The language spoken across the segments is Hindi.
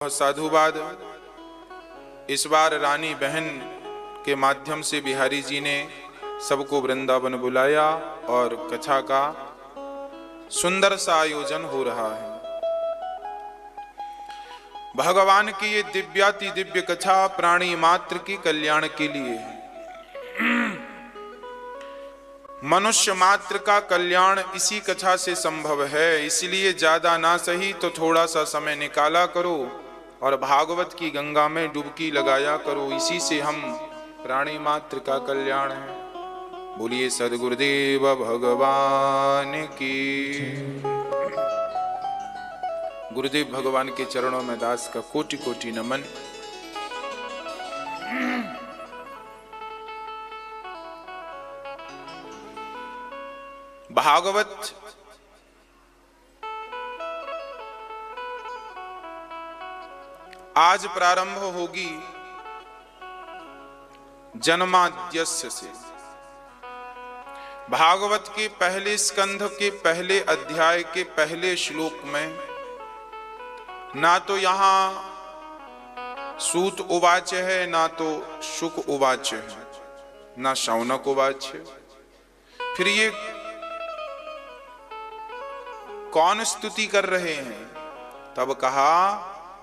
साधुवाद। इस बार रानी बहन के माध्यम से बिहारी जी ने सबको वृंदावन बुलाया और कथा का सुंदर सा आयोजन हो रहा है। भगवान की ये दिव्याति दिव्य कथा प्राणी मात्र की कल्याण के लिए है। मनुष्य मात्र का कल्याण इसी कथा से संभव है, इसलिए ज्यादा ना सही तो थोड़ा सा समय निकाला करो और भागवत की गंगा में डुबकी लगाया करो। इसी से हम प्राणी मात्र का कल्याण है। बोलिए सद्गुरुदेव भगवान की। गुरुदेव भगवान के चरणों में दास का कोटि कोटि नमन। भागवत आज प्रारंभ होगी जन्माद्यस्य से। भागवत के पहले स्कंध के पहले अध्याय के पहले श्लोक में ना तो यहां सूत उवाच है, ना तो शुक उवाच है, ना शौनक उवाच है। फिर ये कौन स्तुति कर रहे हैं? तब कहा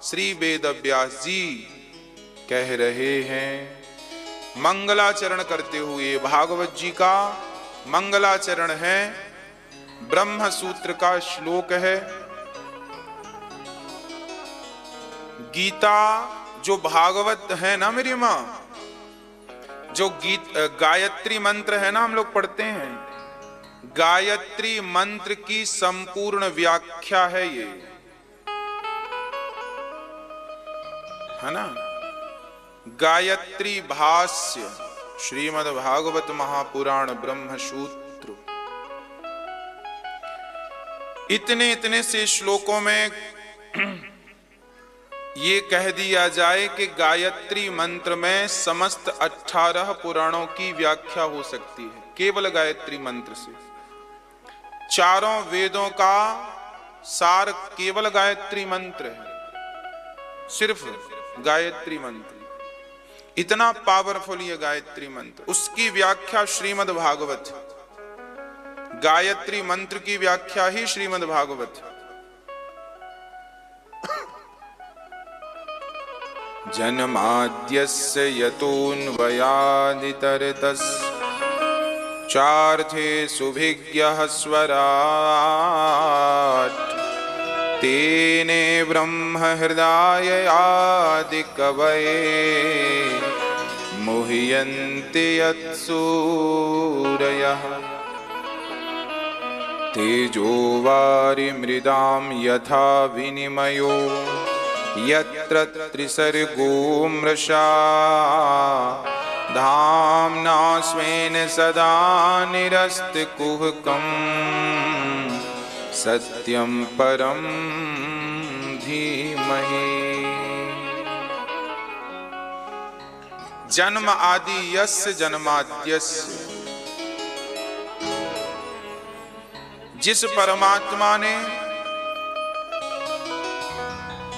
श्री वेद व्यास जी कह रहे हैं, मंगलाचरण करते हुए। भागवत जी का मंगलाचरण है, ब्रह्म सूत्र का श्लोक है। गीता जो भागवत है ना मेरी मां, जो गायत्री मंत्र है ना हम लोग पढ़ते हैं, गायत्री मंत्र की संपूर्ण व्याख्या है ये, है ना। गायत्री भाष्य श्रीमद् भागवत महापुराण ब्रह्म सूत्र। इतने इतने से श्लोकों में ये कह दिया जाए कि गायत्री मंत्र में समस्त 18 पुराणों की व्याख्या हो सकती है केवल गायत्री मंत्र से। चारों वेदों का सार केवल गायत्री मंत्र है, सिर्फ गायत्री मंत्र। इतना पावरफुल ये गायत्री मंत्र, उसकी व्याख्या श्रीमद् भागवत। गायत्री मंत्र की व्याख्या ही श्रीमद् भागवत। जन्माद्यस्य यतोऽन्वयादितरतस्य चार्थे सुभिज्ञः स्वराट् तेने ब्रह्म हृदय आदि कवये मुह्यन्ते यत्सूरयः तेजो वारिमृदां यथा विनिमयो यत्र त्रिसर्गो मृषा धाम्ना स्वेन सदा निरस्तकुहकम् सत्यं परं धीमहि। जन्म आदि यस्य जन्माद्यस्य, जिस परमात्मा ने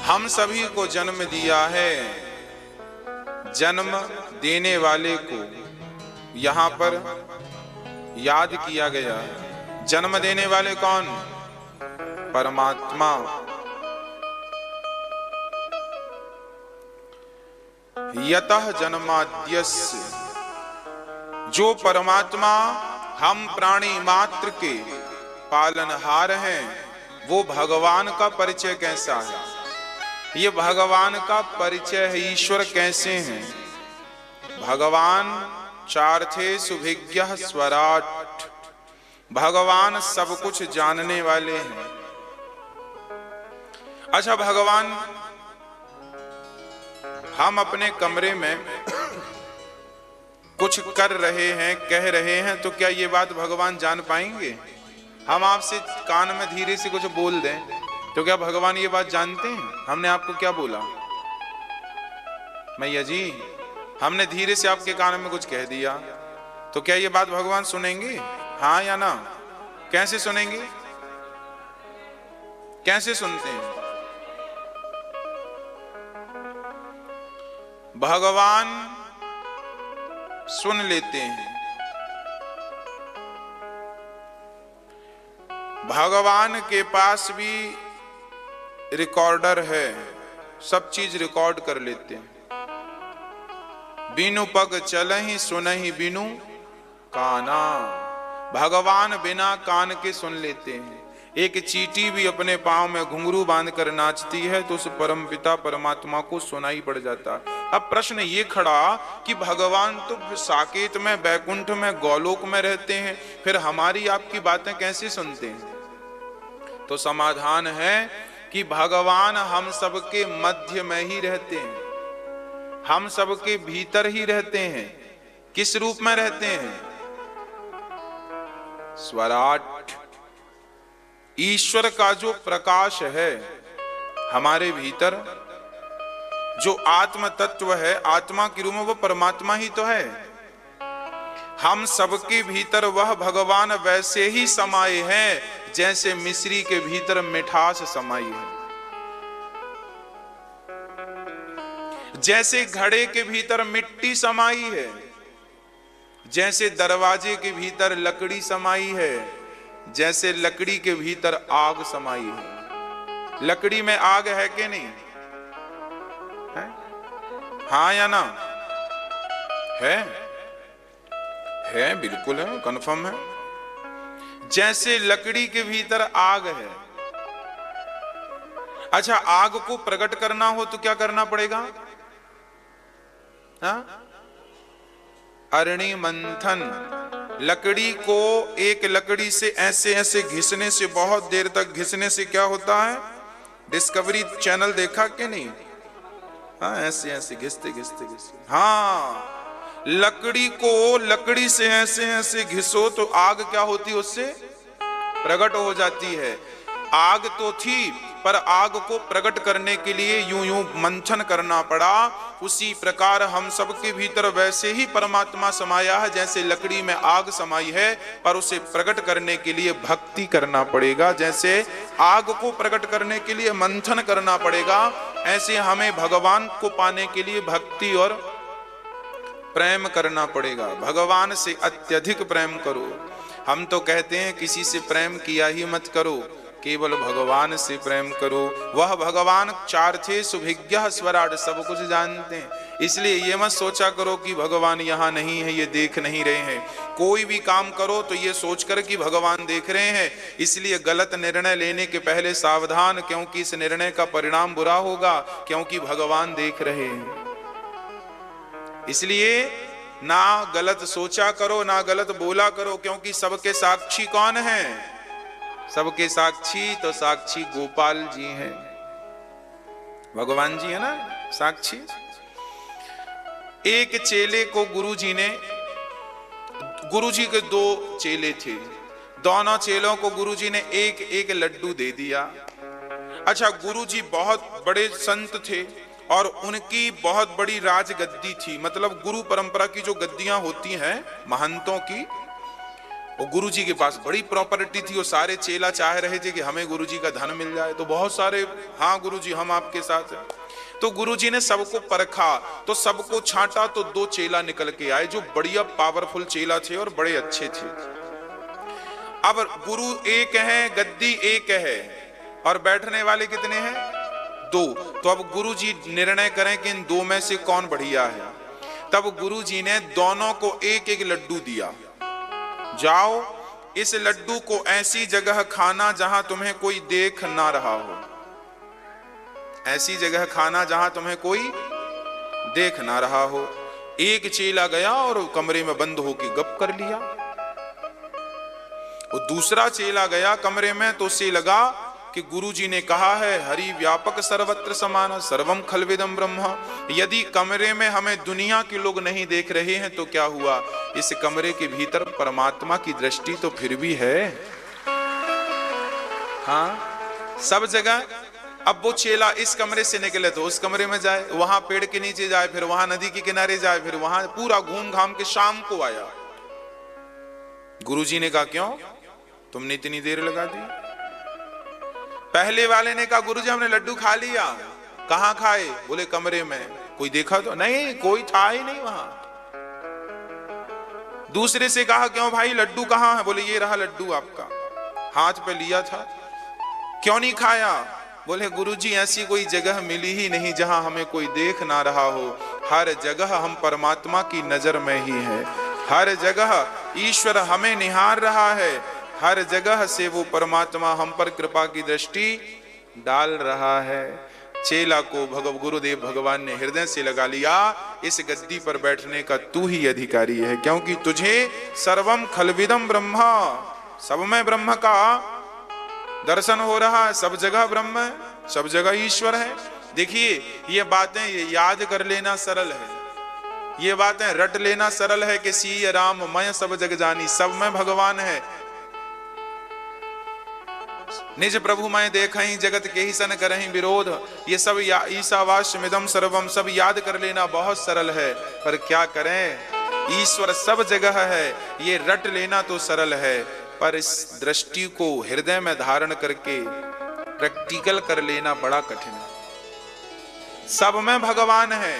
हम सभी को जन्म दिया है, जन्म देने वाले को यहां पर याद किया गया है। जन्म देने वाले कौन? परमात्मा। यतः जन्माद्यस्य, जो परमात्मा हम प्राणी मात्र के पालनहार हैं, वो भगवान का परिचय कैसा है? ये भगवान का परिचय है। ईश्वर कैसे हैं? भगवान चार्थे सुभिज्ञः स्वराट्, भगवान सब कुछ जानने वाले हैं। अच्छा, भगवान हम अपने कमरे में कुछ कर रहे हैं, कह रहे हैं, तो क्या ये बात भगवान जान पाएंगे? हम आपसे कान में धीरे से कुछ बोल दें तो क्या भगवान ये बात जानते हैं? हमने आपको क्या बोला? मैया जी, हमने धीरे से आपके कान में कुछ कह दिया, तो क्या ये बात भगवान सुनेंगे? हाँ या ना? कैसे सुनेंगे? कैसे सुनते हैं? भगवान सुन लेते हैं। भगवान के पास भी रिकॉर्डर है, सब चीज रिकॉर्ड कर लेते हैं। बिनु पग चलहि सुनहि बिनु काना, भगवान बिना कान के सुन लेते हैं। एक चींटी भी अपने पांव में घुंघरू बांध कर नाचती है तो उस परमपिता परमात्मा को सुनाई पड़ जाता है। अब प्रश्न ये खड़ा कि भगवान तो साकेत में, बैकुंठ में, गोलोक में रहते हैं, फिर हमारी आपकी बातें कैसे सुनते हैं? तो समाधान है कि भगवान हम सबके मध्य में ही रहते हैं, हम सबके भीतर ही रहते हैं। किस रूप में रहते हैं? स्वराट, ईश्वर का जो प्रकाश है हमारे भीतर, जो आत्म तत्व है, आत्मा के रूप में वो परमात्मा ही तो है। हम सबके भीतर वह भगवान वैसे ही समाये हैं जैसे मिश्री के भीतर मिठास समाई है, जैसे घड़े के भीतर मिट्टी समाई है, जैसे दरवाजे के भीतर लकड़ी समाई है, जैसे लकड़ी के भीतर आग समाई है। लकड़ी में आग है कि नहीं है? हाँ या ना? है, बिल्कुल है, कंफर्म है। जैसे लकड़ी के भीतर आग है। अच्छा, आग को प्रकट करना हो तो क्या करना पड़ेगा? अरणि मंथन। लकड़ी को एक लकड़ी से ऐसे ऐसे घिसने से, बहुत देर तक घिसने से क्या होता है? डिस्कवरी चैनल देखा कि नहीं? हाँ, ऐसे ऐसे घिसते घिसते घिसते, हाँ, लकड़ी को लकड़ी से ऐसे ऐसे घिसो तो आग क्या होती है? उससे प्रकट हो जाती है। आग तो थी, पर आग को प्रकट करने के लिए यूं यूं मंथन करना पड़ा। उसी प्रकार हम सबके भीतर वैसे ही परमात्मा समाया है, जैसे लकड़ी में आग समाई है, पर उसे प्रकट करने के लिए भक्ति करना पड़ेगा। जैसे आग को प्रकट करने के लिए मंथन करना पड़ेगा, ऐसे हमें भगवान को पाने के लिए भक्ति और प्रेम करना पड़ेगा। भगवान से अत्यधिक प्रेम करो। हम तो कहते हैं किसी से प्रेम किया ही मत करो, केवल भगवान से प्रेम करो। वह भगवान चार थे, सुभिज्ञः स्वराट, सब कुछ जानते हैं। इसलिए ये मत सोचा करो कि भगवान यहाँ नहीं है, ये देख नहीं रहे हैं। कोई भी काम करो तो ये सोचकर कि भगवान देख रहे हैं। इसलिए गलत निर्णय लेने के पहले सावधान, क्योंकि इस निर्णय का परिणाम बुरा होगा, क्योंकि भगवान देख रहे हैं। इसलिए ना गलत सोचा करो, ना गलत बोला करो, क्योंकि सबके साक्षी कौन है? सबके साक्षी तो साक्षी गोपाल जी हैं, भगवान जी है ना साक्षी। एक चेले को गुरुजी के दो चेले थे, दोनों चेलों को गुरुजी ने एक एक लड्डू दे दिया। अच्छा, गुरुजी बहुत बड़े संत थे और उनकी बहुत बड़ी राजगद्दी थी, मतलब गुरु परंपरा की जो गद्दियां होती हैं महंतों की, वो गुरुजी के पास बड़ी प्रॉपर्टी थी। वो सारे चेला चाह रहे थे कि हमें गुरुजी का धन मिल जाए, तो बहुत सारे, हाँ गुरुजी हम आपके साथ हैं। तो गुरुजी ने सबको परखा, तो सबको छांटा, तो दो चेला निकल के आए जो बढ़िया पावरफुल चेला थे और बड़े अच्छे थे। अब गुरु एक है, गद्दी एक है, और बैठने वाले कितने हैं? दो। तो अब गुरुजी निर्णय करें कि इन दो में से कौन बढ़िया है। तब गुरुजी ने दोनों को एक एक लड्डू दिया। जाओ, इस लड्डू को ऐसी जगह खाना जहां तुम्हें कोई देख ना रहा हो, ऐसी जगह खाना जहां तुम्हें कोई देख ना रहा हो। एक चेला गया और कमरे में बंद होकर गप कर लिया। और दूसरा चेला गया कमरे में, तो उसे लगा कि गुरुजी ने कहा है हरि व्यापक सर्वत्र समान सर्वम खलविदम ब्रह्म। यदि कमरे में हमें दुनिया के लोग नहीं देख रहे हैं तो क्या हुआ, इस कमरे के भीतर परमात्मा की दृष्टि तो फिर भी है। हाँ, सब जगह। अब वो चेला इस कमरे से निकले तो उस कमरे में जाए, वहां पेड़ के नीचे जाए, फिर वहां नदी के किनारे जाए, फिर वहां पूरा घूम घाम के शाम को आया। गुरुजी ने कहा क्यों तुमने इतनी देर लगा दी? पहले वाले ने कहा गुरुजी हमने लड्डू खा लिया। कहां खाए? बोले कमरे में। कोई देखा तो नहीं, कोई था ही नहीं वहां। दूसरे से कहा क्यों भाई लड्डू कहाँ है? बोले ये रहा लड्डू आपका, हाथ पे लिया था। क्यों नहीं खाया? बोले गुरुजी ऐसी कोई जगह मिली ही नहीं जहां हमें कोई देख ना रहा हो। हर जगह हम परमात्मा की नजर में ही है, हर जगह ईश्वर हमें निहार रहा है, हर जगह से वो परमात्मा हम पर कृपा की दृष्टि डाल रहा है। चेला को गुरुदेव भगवान ने हृदय से लगा लिया, इस गद्दी पर बैठने का तू ही अधिकारी है, क्योंकि तुझे सर्वम खलविदम ब्रह्मा, सब में ब्रह्म का दर्शन हो रहा है, सब जगह ब्रह्म है, सब जगह ईश्वर है। देखिए ये बातें याद कर लेना सरल है, ये बातें रट लेना सरल है कि सी राम मैं सब जग जानी, सब में भगवान है। निज प्रभु मैं देखहीं जगत के ही सन करहीं विरोध, ये सब ईशावास्यमिदं सर्वम सब याद कर लेना बहुत सरल है, पर क्या करें ईश्वर सब जगह है, ये रट लेना तो सरल है, पर इस दृष्टि को हृदय में धारण करके प्रैक्टिकल कर लेना बड़ा कठिन है। सब में भगवान है,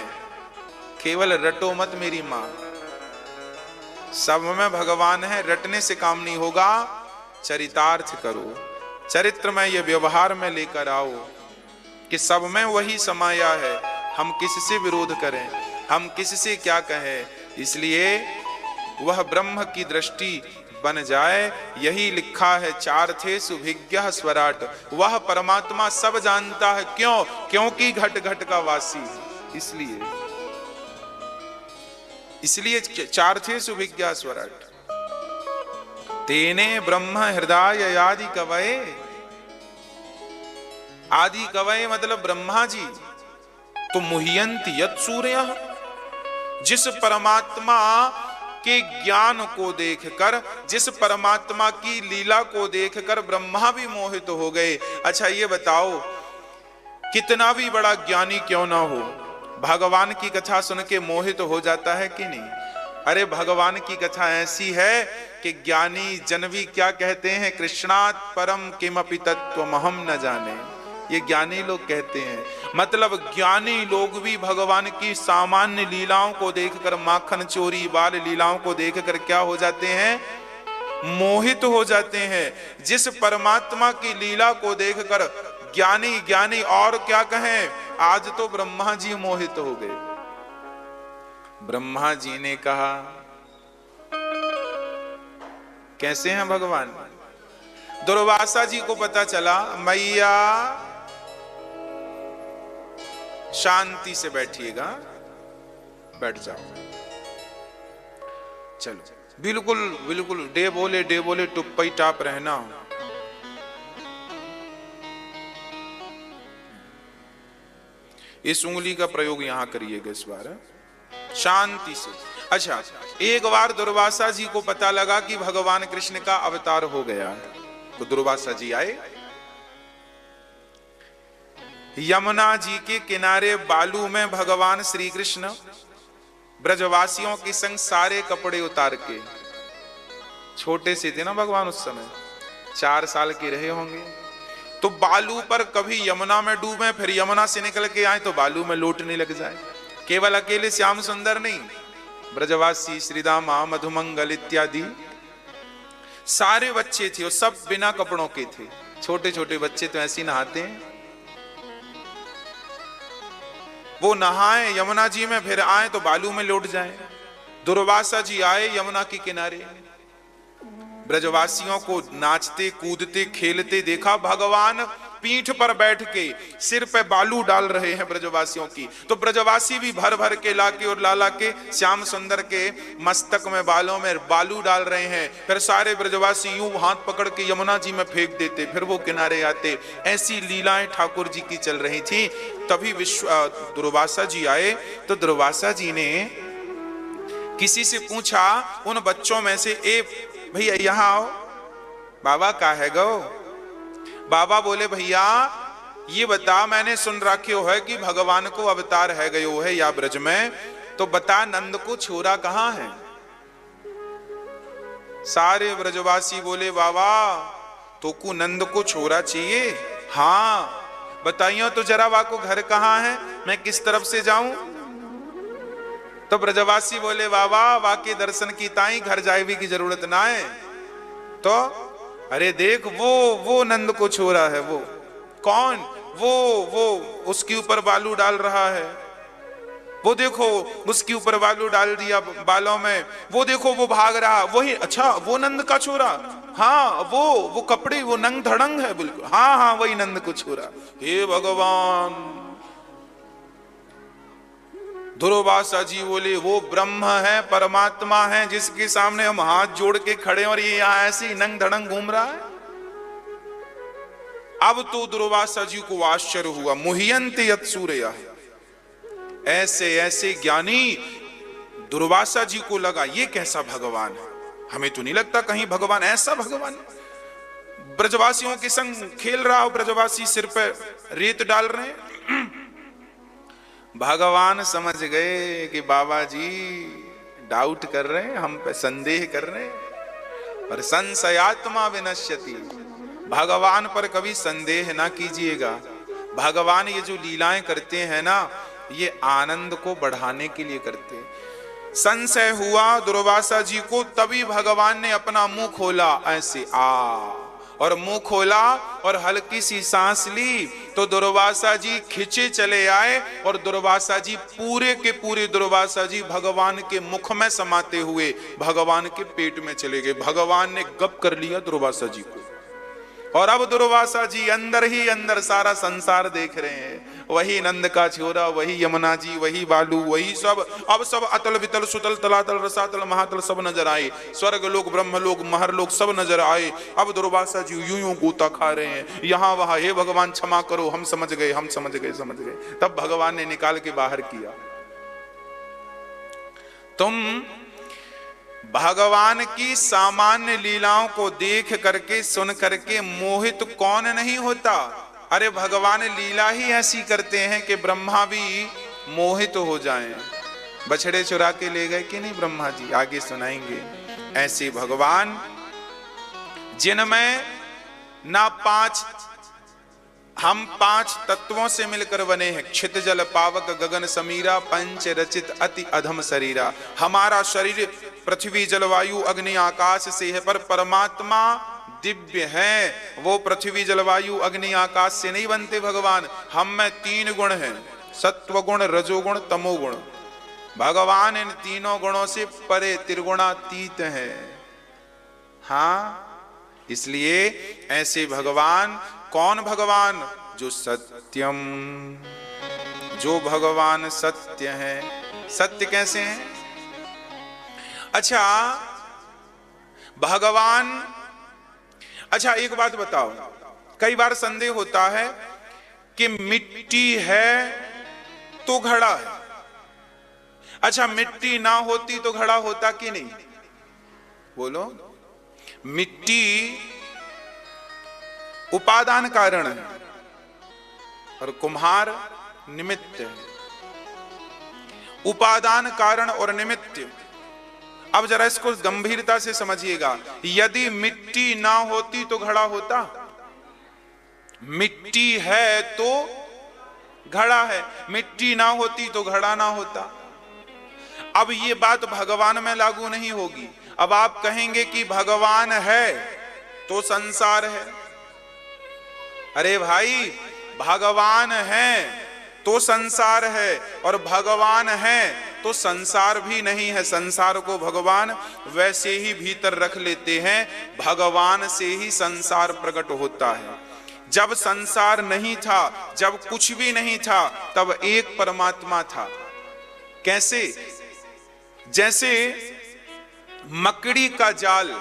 केवल रटो मत मेरी मां, सब में भगवान है, रटने से काम नहीं होगा, चरितार्थ करो, चरित्र में ये व्यवहार में लेकर आओ कि सब में वही समाया है, हम किससे विरोध करें, हम किससे क्या कहें, इसलिए वह ब्रह्म की दृष्टि बन जाए। यही लिखा है चार थे सुभिज्ञ स्वराट, वह परमात्मा सब जानता है, क्यों? क्योंकि घट घट का वासी है, इसलिए चार थे सुभिज्ञ स्वराट। तेने ब्रह्म हृदय आदि कवये, आदि कवये मतलब ब्रह्मा जी, तो मुह्यंति यत् सूर्य, जिस परमात्मा के ज्ञान को देखकर, जिस परमात्मा की लीला को देखकर ब्रह्मा भी मोहित हो गए। अच्छा ये बताओ कितना भी बड़ा ज्ञानी क्यों ना हो, भगवान की कथा सुन के मोहित हो जाता है कि नहीं? अरे भगवान की कथा ऐसी है कि ज्ञानी जन भी क्या कहते हैं, कृष्णात् परम किमपि तत्त्वमहं न जाने, ये ज्ञानी लोग कहते हैं। मतलब ज्ञानी लोग भी भगवान की सामान्य लीलाओं को देखकर, माखन चोरी बाल लीलाओं को देखकर क्या हो जाते हैं? मोहित हो जाते हैं। जिस परमात्मा की लीला को देखकर ज्ञानी ज्ञानी और क्या कहें, आज तो ब्रह्मा जी मोहित हो गए। ब्रह्मा जी ने कहा कैसे हैं भगवान? दुर्वासा जी को पता चला, मैया शांति से बैठिएगा, बैठ जाओ, चलो बिल्कुल बिल्कुल डे बोले टुप्पई टाप रहना। इस उंगली का प्रयोग यहां करिएगा इस बार, शांति से। अच्छा एक बार दुर्वासा जी को पता लगा कि भगवान कृष्ण का अवतार हो गया, तो दुर्वासा जी आए, यमुना जी के किनारे बालू में भगवान श्री कृष्ण ब्रजवासियों के संग सारे कपड़े उतार के, छोटे से थे ना भगवान उस समय, 4 साल के रहे होंगे, तो बालू पर कभी यमुना में डूबे, फिर यमुना से निकल के आए तो बालू में लौटने लग जाए। केवल अकेले श्याम सुंदर नहीं, ब्रजवासी श्रीदामा मधुमंगल इत्यादि सारे बच्चे थे, वो सब बिना कपड़ों के थे। छोटे छोटे बच्चे तो ऐसे नहाते हैं, वो नहाए यमुना जी में, फिर आए तो बालू में लौट जाए। दुर्वासा जी आए यमुना के किनारे, ब्रजवासियों को नाचते कूदते खेलते देखा, भगवान पीठ पर बैठ के सिर पे बालू डाल रहे हैं ब्रजवासियों की, तो ब्रजवासी भी भर भर के लाके और ला के श्याम सुंदर के मस्तक में बालों में बालू डाल रहे हैं। फिर सारे ब्रजवासी यूं हाथ पकड़ के यमुना जी में फेंक देते, फिर वो किनारे आते। ऐसी लीलाएं ठाकुर जी की चल रही थी। तभी दुर्वासा जी आए, तो दुर्वासा जी ने किसी से पूछा उन बच्चों में से, ए भैया यहाँ आओ, बाबा का है गो? बाबा बोले भैया ये बता, मैंने सुन रखियो है कि भगवान को अवतार है गयो है या ब्रज में, तो बता नंद को छोरा कहाँ है? सारे ब्रजवासी बोले बाबा तो को नंद को छोरा चाहिए? हाँ बताइयो तो जरा, वाको घर कहाँ है, मैं किस तरफ से जाऊं? तो ब्रजवासी बोले बाबा वाके दर्शन की ताई घर जाए की जरूरत ना है। तो अरे देख वो नंद को छोड़ा है। वो कौन? वो उसके ऊपर बालू डाल रहा है। वो देखो उसके ऊपर बालू डाल दिया बालों में। वो देखो वो भाग रहा। वही? अच्छा वो नंद का छोरा? हाँ वो कपड़े वो नंग धड़ंग है बिल्कुल। हाँ वही नंद को छोरा। हे भगवान। दुर्वासा जी बोले वो ब्रह्म है, परमात्मा है, जिसके सामने हम हाथ जोड़ के खड़े और ये यहां ऐसे ही नंग धड़ंग घूम रहा है। अब तो दुर्वासा जी को आश्चर्य हुआ। मुह्यन्ते यत् सूरयः। ऐसे ऐसे ज्ञानी दुर्वासा जी को लगा ये कैसा भगवान है। हमें तो नहीं लगता कहीं भगवान ऐसा भगवान। ब्रजवासियों के संग खेल रहा हो, ब्रजवासी सिर पे रेत डाल रहे हैं। भगवान समझ गए कि बाबा जी डाउट कर रहे हैं, हम पे संदेह कर रहे हैं। और संशयात्मा विनश्यति। भगवान पर कभी संदेह ना कीजिएगा। भगवान ये जो लीलाएं करते हैं ना, ये आनंद को बढ़ाने के लिए करते हैं। संशय हुआ दुर्वासा जी को, तभी भगवान ने अपना मुंह खोला ऐसे और मुंह खोला और हल्की सी सांस ली तो दुर्वासा जी खिंचे चले आए। और दुर्वासा जी पूरे के पूरे दुर्वासा जी भगवान के मुख में समाते हुए भगवान के पेट में चले गए। भगवान ने गप कर लिया दुर्वासा जी को। और अब दुर्वासा जी अंदर ही अंदर सारा संसार देख रहे हैं। वही नंद का छोरा, वही यमुना जी, वही बालू, वही सब। अब सब अतल वितल सुतल तलातल रसातल महातल सब नजर आए। स्वर्ग लोक ब्रह्म लोक महर लोक सब नजर आए। अब दुर्वासा जी यूं यूं गोता खा रहे हैं यहां वहां। हे भगवान क्षमा करो, हम समझ गए हम समझ गए समझ गए। तब भगवान ने निकाल के बाहर किया। तुम भगवान की सामान्य लीलाओं को देख करके सुन करके मोहित कौन नहीं होता। अरे भगवान लीला ही ऐसी करते हैं कि ब्रह्मा भी मोहित हो जाएं। बछड़े चुरा के ले गए कि नहीं ब्रह्मा जी, आगे सुनाएंगे। ऐसे भगवान जिनमें ना हम पांच तत्वों से मिलकर बने हैं। क्षित जल पावक गगन समीरा पंच रचित अति अधम शरीरा। हमारा शरीर पृथ्वी जलवायु अग्नि आकाश से है, पर परमात्मा दिव्य है। वो पृथ्वी जलवायु अग्नि आकाश से नहीं बनते भगवान। हम में 3 गुण हैं, सत्व गुण रजोगुण तमोगुण। भगवान इन तीनों गुणों से परे त्रिगुणातीत है। हाँ, इसलिए ऐसे भगवान। कौन भगवान? जो सत्यम, जो भगवान सत्य है। सत्य कैसे हैं? अच्छा भगवान, अच्छा एक बात बताओ, कई बार संदेह होता है कि मिट्टी है तो घड़ा है। अच्छा मिट्टी ना होती तो घड़ा होता कि नहीं? बोलो। मिट्टी उपादान कारण है और कुम्हार निमित्त है। उपादान कारण और निमित्त। अब जरा इसको गंभीरता से समझिएगा। यदि मिट्टी ना होती तो घड़ा होता? मिट्टी है तो घड़ा है, मिट्टी ना होती तो घड़ा ना होता। अब ये बात भगवान में लागू नहीं होगी। अब आप कहेंगे कि भगवान है तो संसार है। अरे भाई, भगवान है तो संसार है, और भगवान है तो संसार भी नहीं है। संसार को भगवान वैसे ही भीतर रख लेते हैं। भगवान से ही संसार प्रकट होता है। जब संसार नहीं था, जब कुछ भी नहीं था, तब एक परमात्मा था। कैसे? जैसे मकड़ी का जाल,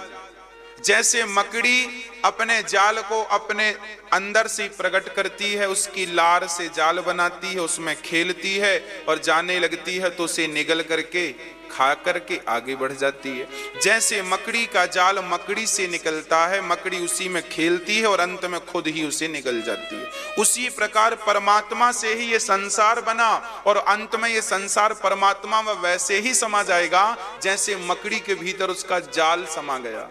जैसे मकड़ी अपने जाल को अपने अंदर से प्रकट करती है, उसकी लार से जाल बनाती है, उसमें खेलती है और जाने लगती है तो उसे निगल करके खा करके आगे बढ़ जाती है। जैसे मकड़ी का जाल मकड़ी से निकलता है, मकड़ी उसी में खेलती है और अंत में खुद ही उसे निगल जाती है। उसी प्रकार परमात्मा से ही ये संसार बना और अंत में ये संसार परमात्मा में वैसे ही समा जाएगा जैसे मकड़ी के भीतर उसका जाल समा गया।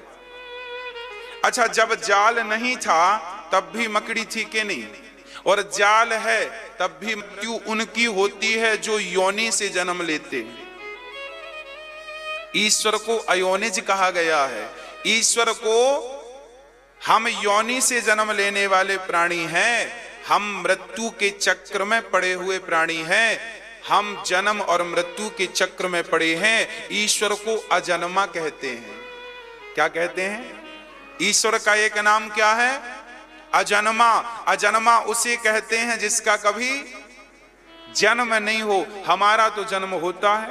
अच्छा, जब जाल नहीं था तब भी मकड़ी थी कि नहीं? और जाल है तब भी मृत्यु उनकी होती है जो योनि से जन्म लेते हैं। ईश्वर को अयोनिज कहा गया है। ईश्वर को हम योनि से जन्म लेने वाले प्राणी हैं, हम मृत्यु के चक्र में पड़े हुए प्राणी हैं, हम जन्म और मृत्यु के चक्र में पड़े हैं। ईश्वर को अजन्मा कहते हैं। क्या कहते हैं? ईश्वर का एक नाम क्या है? अजन्मा। अजन्मा उसे कहते हैं जिसका कभी जन्म नहीं हो। हमारा तो जन्म होता है।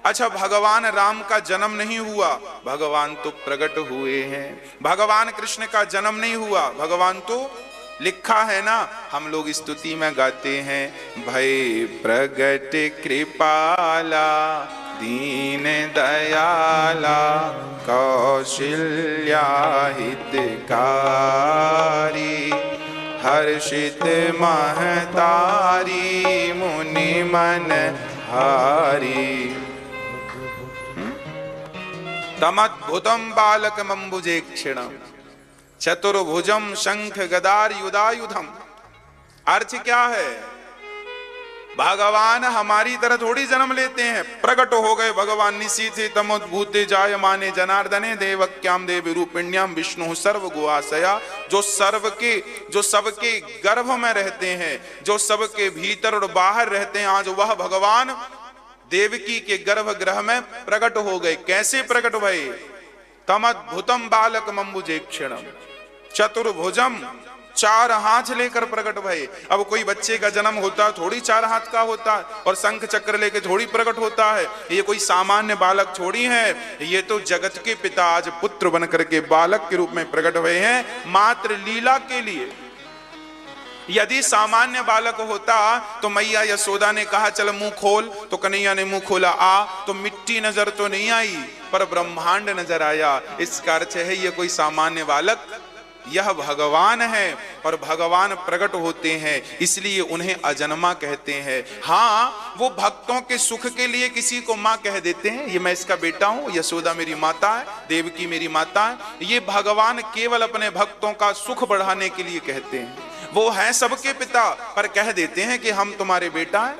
अच्छा, भगवान राम का जन्म नहीं हुआ, भगवान तो प्रकट हुए हैं। भगवान कृष्ण का जन्म नहीं हुआ, भगवान तो लिखा है ना। हम लोग स्तुति में गाते हैं, भय प्रगट कृपाला दीन दयाला कौशल्या हितकारी हर्षित महतारी मुनि मन हारी तमद्भुतम बालकमंबुजेक्षिणम चतुर्भुजम शंख गदार युधायुधम। अर्थ क्या है? भगवान हमारी तरह थोड़ी जन्म लेते हैं। प्रकट हो गए भगवान निशीथे तमोद्भूते जायमाने जनार्दने देवक्याम देवी रूपिण्याम विष्णु सर्व गुआशया। जो सबके गर्भ में रहते हैं, जो सबके भीतर और बाहर रहते हैं, आज वह भगवान देवकी के गर्भगृह में प्रकट हो गए। कैसे प्रकट भये? तमद्भुतम बालकमंबुजेक्षिणम चतुर्भुजम, चार हाथ लेकर प्रकट भये। अब कोई बच्चे का जन्म होता थोड़ी चार हाथ का होता और शंख चक्र लेके थोड़ी प्रकट होता है। ये कोई सामान्य बालक थोड़ी है, ये तो जगत के पिता आज पुत्र बनकर के बालक के रूप में प्रकट हुए हैं, मात्र लीला के लिए। यदि सामान्य बालक होता तो मैया यशोदा ने कहा चल मुंह खोल, तो कन्हैया ने मुंह खोला, आ तो मिट्टी नजर तो नहीं आई पर ब्रह्मांड नजर आया। इसका अर्थ है ये कोई सामान्य बालक, यह भगवान है और भगवान प्रकट होते हैं, इसलिए उन्हें अजन्मा कहते हैं। हाँ, वो भक्तों के सुख के लिए किसी को माँ कह देते हैं, ये मैं इसका बेटा हूं, यशोदा मेरी माता है, देवकी मेरी माता है। ये भगवान केवल अपने भक्तों का सुख बढ़ाने के लिए कहते हैं। वो है सबके पिता पर कह देते हैं कि हम तुम्हारे बेटा हैं।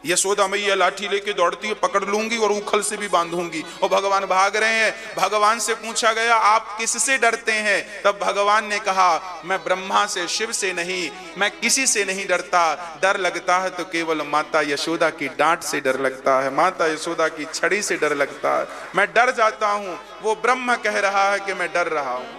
यशोदा मैया लाठी लेके दौड़ती है, पकड़ लूंगी और उखल से भी बांधूंगी, और भगवान भाग रहे हैं। भगवान से पूछा गया आप किससे डरते हैं? तब भगवान ने कहा मैं ब्रह्मा से, शिव से नहीं, मैं किसी से नहीं डरता। डर लगता है तो केवल माता यशोदा की डांट से डर लगता है, माता यशोदा की छड़ी से डर लगता है। मैं डर जाता हूं, वो ब्रह्म कह रहा है कि मैं डर रहा हूं।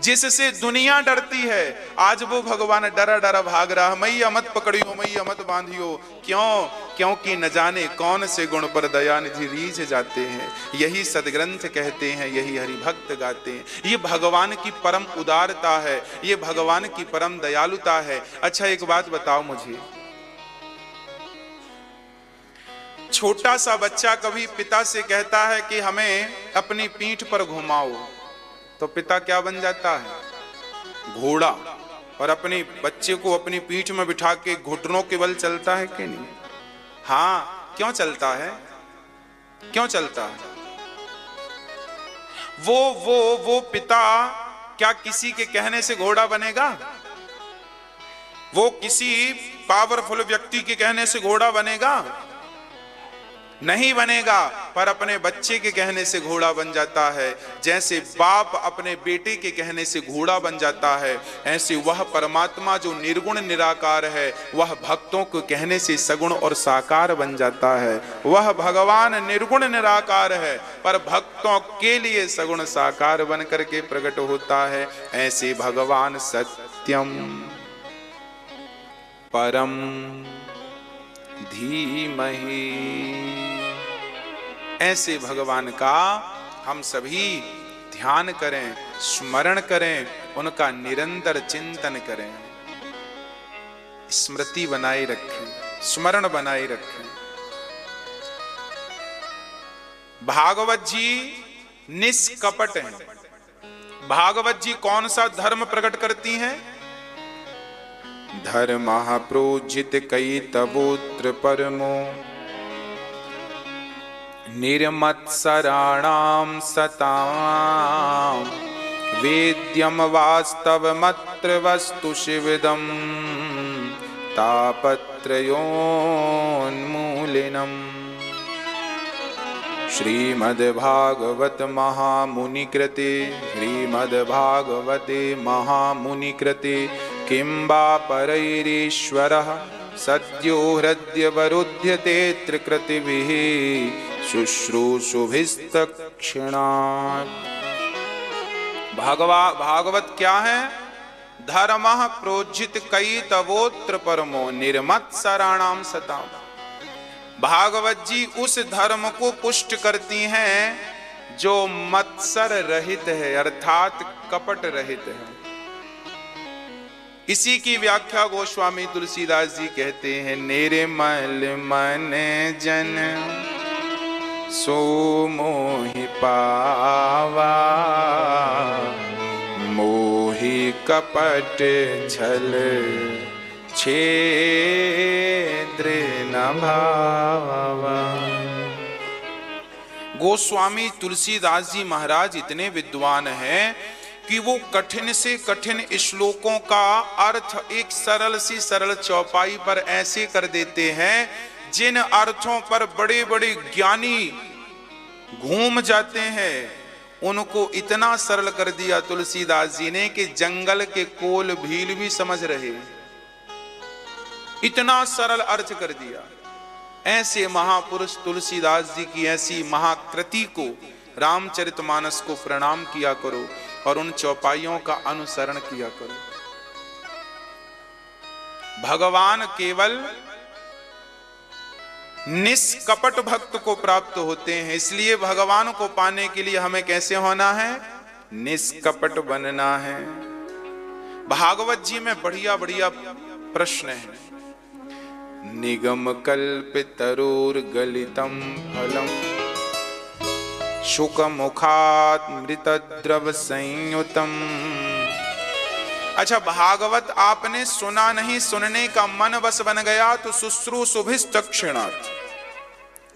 जिससे दुनिया डरती है आज वो भगवान डरा डरा भाग रहा। मैया मत पकड़ियो, मैया मत बांधियो। क्यों? क्योंकि न जाने कौन से गुण पर दयानिधि रीझ जाते हैं। यही सदग्रंथ कहते हैं, यही हरि भक्त गाते हैं। ये भगवान की परम उदारता है, ये भगवान की परम दयालुता है। अच्छा एक बात बताओ मुझे, छोटा सा बच्चा कभी पिता से कहता है कि हमें अपनी पीठ पर घुमाओ, तो पिता क्या बन जाता है? घोड़ा। और अपने बच्चे को अपनी पीठ में बिठा के घुटनों के बल चलता है कि नहीं? हाँ, क्यों चलता है? क्यों चलता है? वो पिता क्या किसी के कहने से घोड़ा बनेगा? वो किसी पावरफुल व्यक्ति के कहने से घोड़ा बनेगा? नहीं बनेगा। पर अपने बच्चे के कहने से घोड़ा बन जाता है। जैसे बाप अपने बेटे के कहने से घोड़ा बन जाता है, ऐसे वह परमात्मा जो निर्गुण निराकार है, वह भक्तों को कहने से सगुण और साकार बन जाता है। वह भगवान निर्गुण निराकार है पर भक्तों के लिए सगुण साकार बन करके प्रकट होता है। ऐसे भगवान सत्यम परम धीमहि, ऐसे भगवान का हम सभी ध्यान करें, स्मरण करें, उनका निरंतर चिंतन करें, स्मृति बनाए रखें, स्मरण बनाए रखें। भागवत जी निष्कपट हैं। भागवत जी कौन सा धर्म प्रकट करती हैं? धर्मः प्रोजित कई तबोत्र परमो निर्मत्सराणां सतां वेद्यम वास्तवमत्र वस्तु शिवदं तापत्रयोन्मूलिनम्। श्रीमद्भागवत महामुनि कृते श्रीमद्भागवते महामुनि कृते किं वा परैरीश्वरः सद्यो हृद्यवरुध्यते त्रिकृतिभिः शुश्रूषुभिस्तत्क्षणात्। भागवत क्या है? धर्मः प्रोज्झित कई तवोत्र परमो निर्मत्सराणाम सताम। भागवत जी उस धर्म को पुष्ट करती हैं जो मत्सर रहित है, अर्थात कपट रहित है। इसी की व्याख्या गोस्वामी तुलसीदास जी कहते हैं, निर्मल मन जन सो मोहि पावा, मोहि कपट छल छेद्र न भावा। गोस्वामी तुलसीदास जी महाराज इतने विद्वान हैं कि वो कठिन से कठिन श्लोकों का अर्थ एक सरल सी सरल चौपाई पर ऐसे कर देते हैं जिन अर्थों पर बड़े बड़े ज्ञानी घूम जाते हैं, उनको इतना सरल कर दिया तुलसीदास जी ने कि जंगल के कोल भील भी समझ रहे, इतना सरल अर्थ कर दिया। ऐसे महापुरुष तुलसीदास जी की ऐसी महाकृति को, रामचरितमानस को प्रणाम किया करो और उन चौपाइयों का अनुसरण किया करो। भगवान केवल निष्कपट भक्त को प्राप्त होते हैं, इसलिए भगवान को पाने के लिए हमें कैसे होना है? निष्कपट बनना है। भागवत जी में बढ़िया बढ़िया प्रश्न है। निगम कल्पितरुर्गलितं फलम शुकमुखात् मृतद्रव संयुतम। अच्छा, भागवत आपने सुना नहीं, सुनने का मन बस बन गया तो शुश्रूषुभिस्तत्क्षणात्,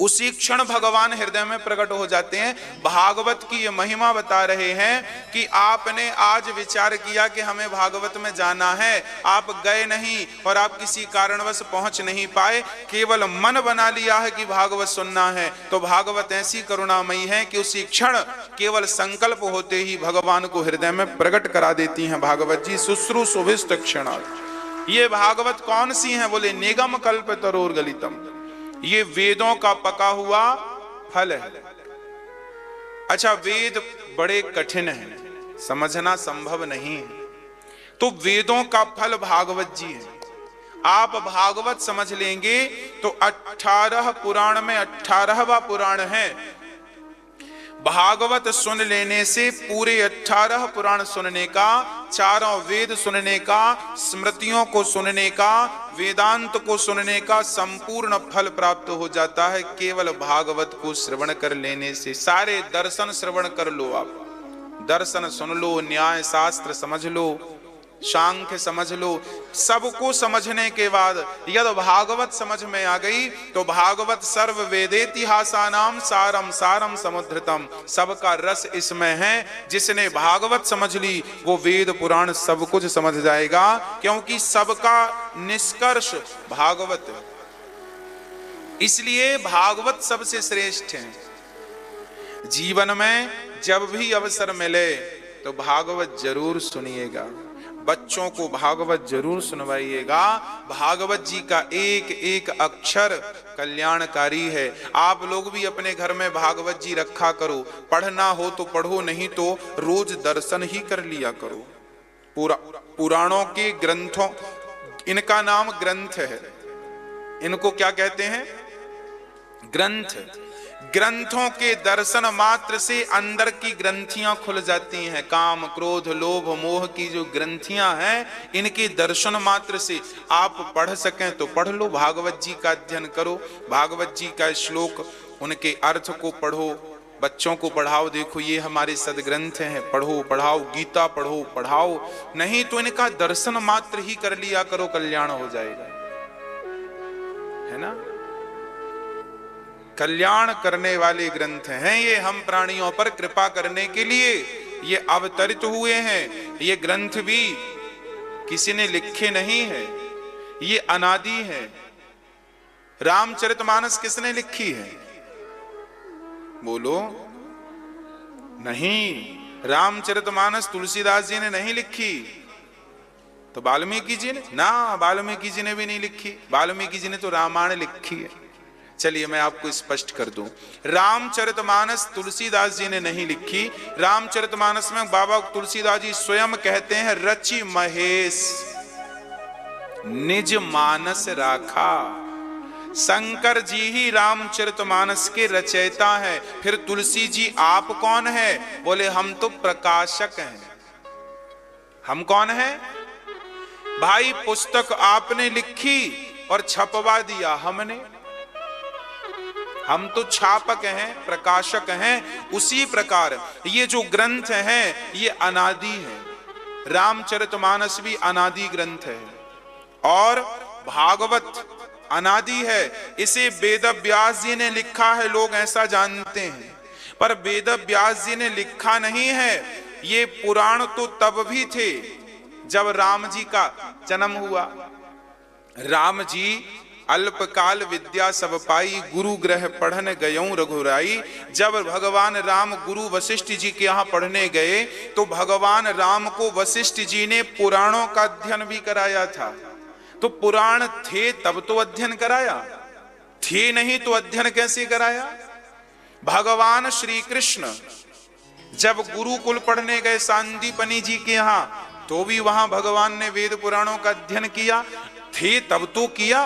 उसी क्षण भगवान हृदय में प्रकट हो जाते हैं। भागवत की ये महिमा बता रहे हैं कि आपने आज विचार किया कि हमें भागवत में जाना है, आप गए नहीं और आप किसी कारणवश पहुंच नहीं पाए, केवल मन बना लिया है कि भागवत सुनना है, तो भागवत ऐसी करुणामयी है कि उसी क्षण केवल संकल्प होते ही भगवान को हृदय में प्रकट करा देती हैं भागवत जी। शुश्रूषुभिस्तत्क्षणात्। ये भागवत कौन सी है? बोले निगम कल्पितरुर्गलितम, ये वेदों का पका हुआ फल है। अच्छा, वेद बड़े कठिन हैं, समझना संभव नहीं है, तो वेदों का फल भागवत जी है। आप भागवत समझ लेंगे तो 18 पुराण में 18वां पुराण है। भागवत सुन लेने से पूरे 18 पुराण सुनने का, चारों वेद सुनने का, स्मृतियों को सुनने का, वेदांत को सुनने का संपूर्ण फल प्राप्त हो जाता है केवल भागवत को श्रवण कर लेने से। सारे दर्शन श्रवण कर लो, आप दर्शन सुन लो, न्याय शास्त्र समझ लो, सांख्य समझ लो, सबको समझने के बाद यदि भागवत समझ में आ गई तो भागवत सर्व वेदेतिहासानाम सारम सारम समुद्रतम, सबका रस इसमें है। जिसने भागवत समझ ली वो वेद पुराण सब कुछ समझ जाएगा, क्योंकि सबका निष्कर्ष भागवत है। इसलिए भागवत सबसे श्रेष्ठ है। जीवन में जब भी अवसर मिले तो भागवत जरूर सुनिएगा, बच्चों को भागवत जरूर सुनवाइएगा। भागवत जी का एक एक अक्षर कल्याणकारी है। आप लोग भी अपने घर में भागवत जी रखा करो, पढ़ना हो तो पढ़ो, नहीं तो रोज दर्शन ही कर लिया करो। पुराणों के ग्रंथों, इनका नाम ग्रंथ है, इनको क्या कहते हैं? ग्रंथ। ग्रंथों के दर्शन मात्र से अंदर की ग्रंथियां खुल जाती हैं। काम क्रोध लोभ मोह की जो ग्रंथियां हैं, इनके दर्शन मात्र से आप पढ़ सकें तो पढ़ लो, भागवत जी का अध्ययन करो, भागवत जी का श्लोक उनके अर्थ को पढ़ो, बच्चों को पढ़ाओ। देखो ये हमारे सदग्रंथ हैं, पढ़ो पढ़ाओ, गीता पढ़ो पढ़ाओ, नहीं तो इनका दर्शन मात्र ही कर लिया करो, कल्याण हो जाएगा, है ना। कल्याण करने वाले ग्रंथ हैं ये, हम प्राणियों पर कृपा करने के लिए ये अवतरित हुए हैं। ये ग्रंथ भी किसी ने लिखे नहीं है, ये अनादि है। रामचरितमानस किसने लिखी है? बोलो। नहीं, रामचरितमानस तुलसीदास जी ने नहीं लिखी, तो वाल्मीकि जी ने ना, वाल्मीकि जी ने भी नहीं लिखी। वाल्मीकि जी ने तो रामायण लिखी है। चलिए मैं आपको स्पष्ट कर दूं, रामचरितमानस तुलसीदास जी ने नहीं लिखी। रामचरितमानस में बाबा तुलसीदास जी स्वयं कहते हैं, रचि महेश निज मानस राखा। शंकर जी ही रामचरितमानस के रचयिता हैं। फिर तुलसी जी आप कौन है? बोले हम तो प्रकाशक हैं। हम कौन हैं भाई? पुस्तक आपने लिखी और छपवा दिया हमने, हम तो छापक हैं, प्रकाशक हैं। उसी प्रकार ये जो ग्रंथ हैं ये अनादि है। रामचरितमानस भी अनादि ग्रंथ है और भागवत अनादि है। इसे वेद व्यास जी ने लिखा है, लोग ऐसा जानते हैं, पर वेद व्यास जी ने लिखा नहीं है। ये पुराण तो तब भी थे जब राम जी का जन्म हुआ। राम जी अल्पकाल विद्या सब पाई, गुरु ग्रह पढ़न गयऊं रघुराई। जब भगवान राम गुरु वशिष्ठ जी के यहाँ पढ़ने गए तो भगवान राम को वशिष्ठ जी ने पुराणों का अध्ययन भी कराया था। तो पुराण थे तब तो अध्ययन कराया, थे नहीं तो अध्ययन कैसे कराया? भगवान श्री कृष्ण जब गुरुकुल पढ़ने गए सांदीपनि जी के यहाँ, तो भी वहां भगवान ने वेद पुराणों का अध्ययन किया। थे तब तो किया,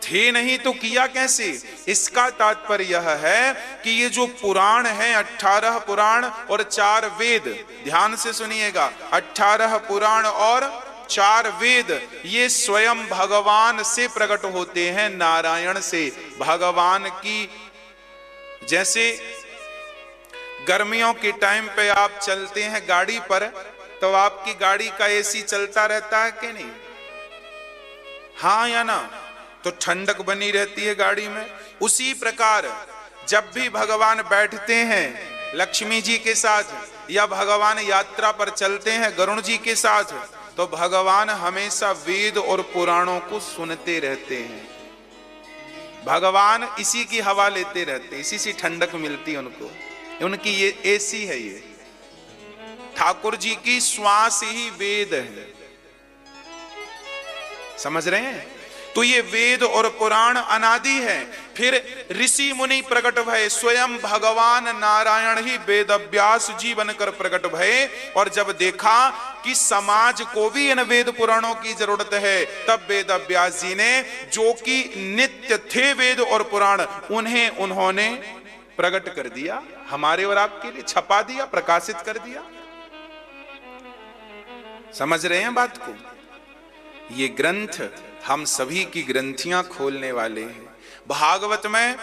थे नहीं तो किया कैसे? इसका तात्पर्य यह है कि ये जो पुराण है, 18 पुराण और 4 वेद, ध्यान से सुनिएगा, 18 पुराण और 4 वेद, ये स्वयं भगवान से प्रकट होते हैं, नारायण से। भगवान की, जैसे गर्मियों के टाइम पे आप चलते हैं गाड़ी पर, तो आपकी गाड़ी का एसी चलता रहता है कि नहीं? हाँ या ना? तो ठंडक बनी रहती है गाड़ी में। उसी प्रकार जब भी भगवान बैठते हैं लक्ष्मी जी के साथ या भगवान यात्रा पर चलते हैं गरुण जी के साथ, तो भगवान हमेशा वेद और पुराणों को सुनते रहते हैं। भगवान इसी की हवा लेते रहते हैं, इसी से ठंडक मिलती है उनको। उनकी ये एसी है, ये ठाकुर जी की श्वास ही वेद है। समझ रहे हैं? तो ये वेद और पुराण अनादि है। फिर ऋषि मुनि प्रकट भये, स्वयं भगवान नारायण ही वेद व्यास जी बनकर प्रकट भये। और जब देखा कि समाज को भी इन वेद पुराणों की जरूरत है, तब वेद व्यास जी ने, जो कि नित्य थे वेद और पुराण, उन्हें उन्होंने प्रकट कर दिया, हमारे और आपके लिए छपा दिया, प्रकाशित कर दिया। समझ रहे हैं बात को? ये ग्रंथ हम सभी की ग्रंथियां खोलने वाले हैं। भागवत में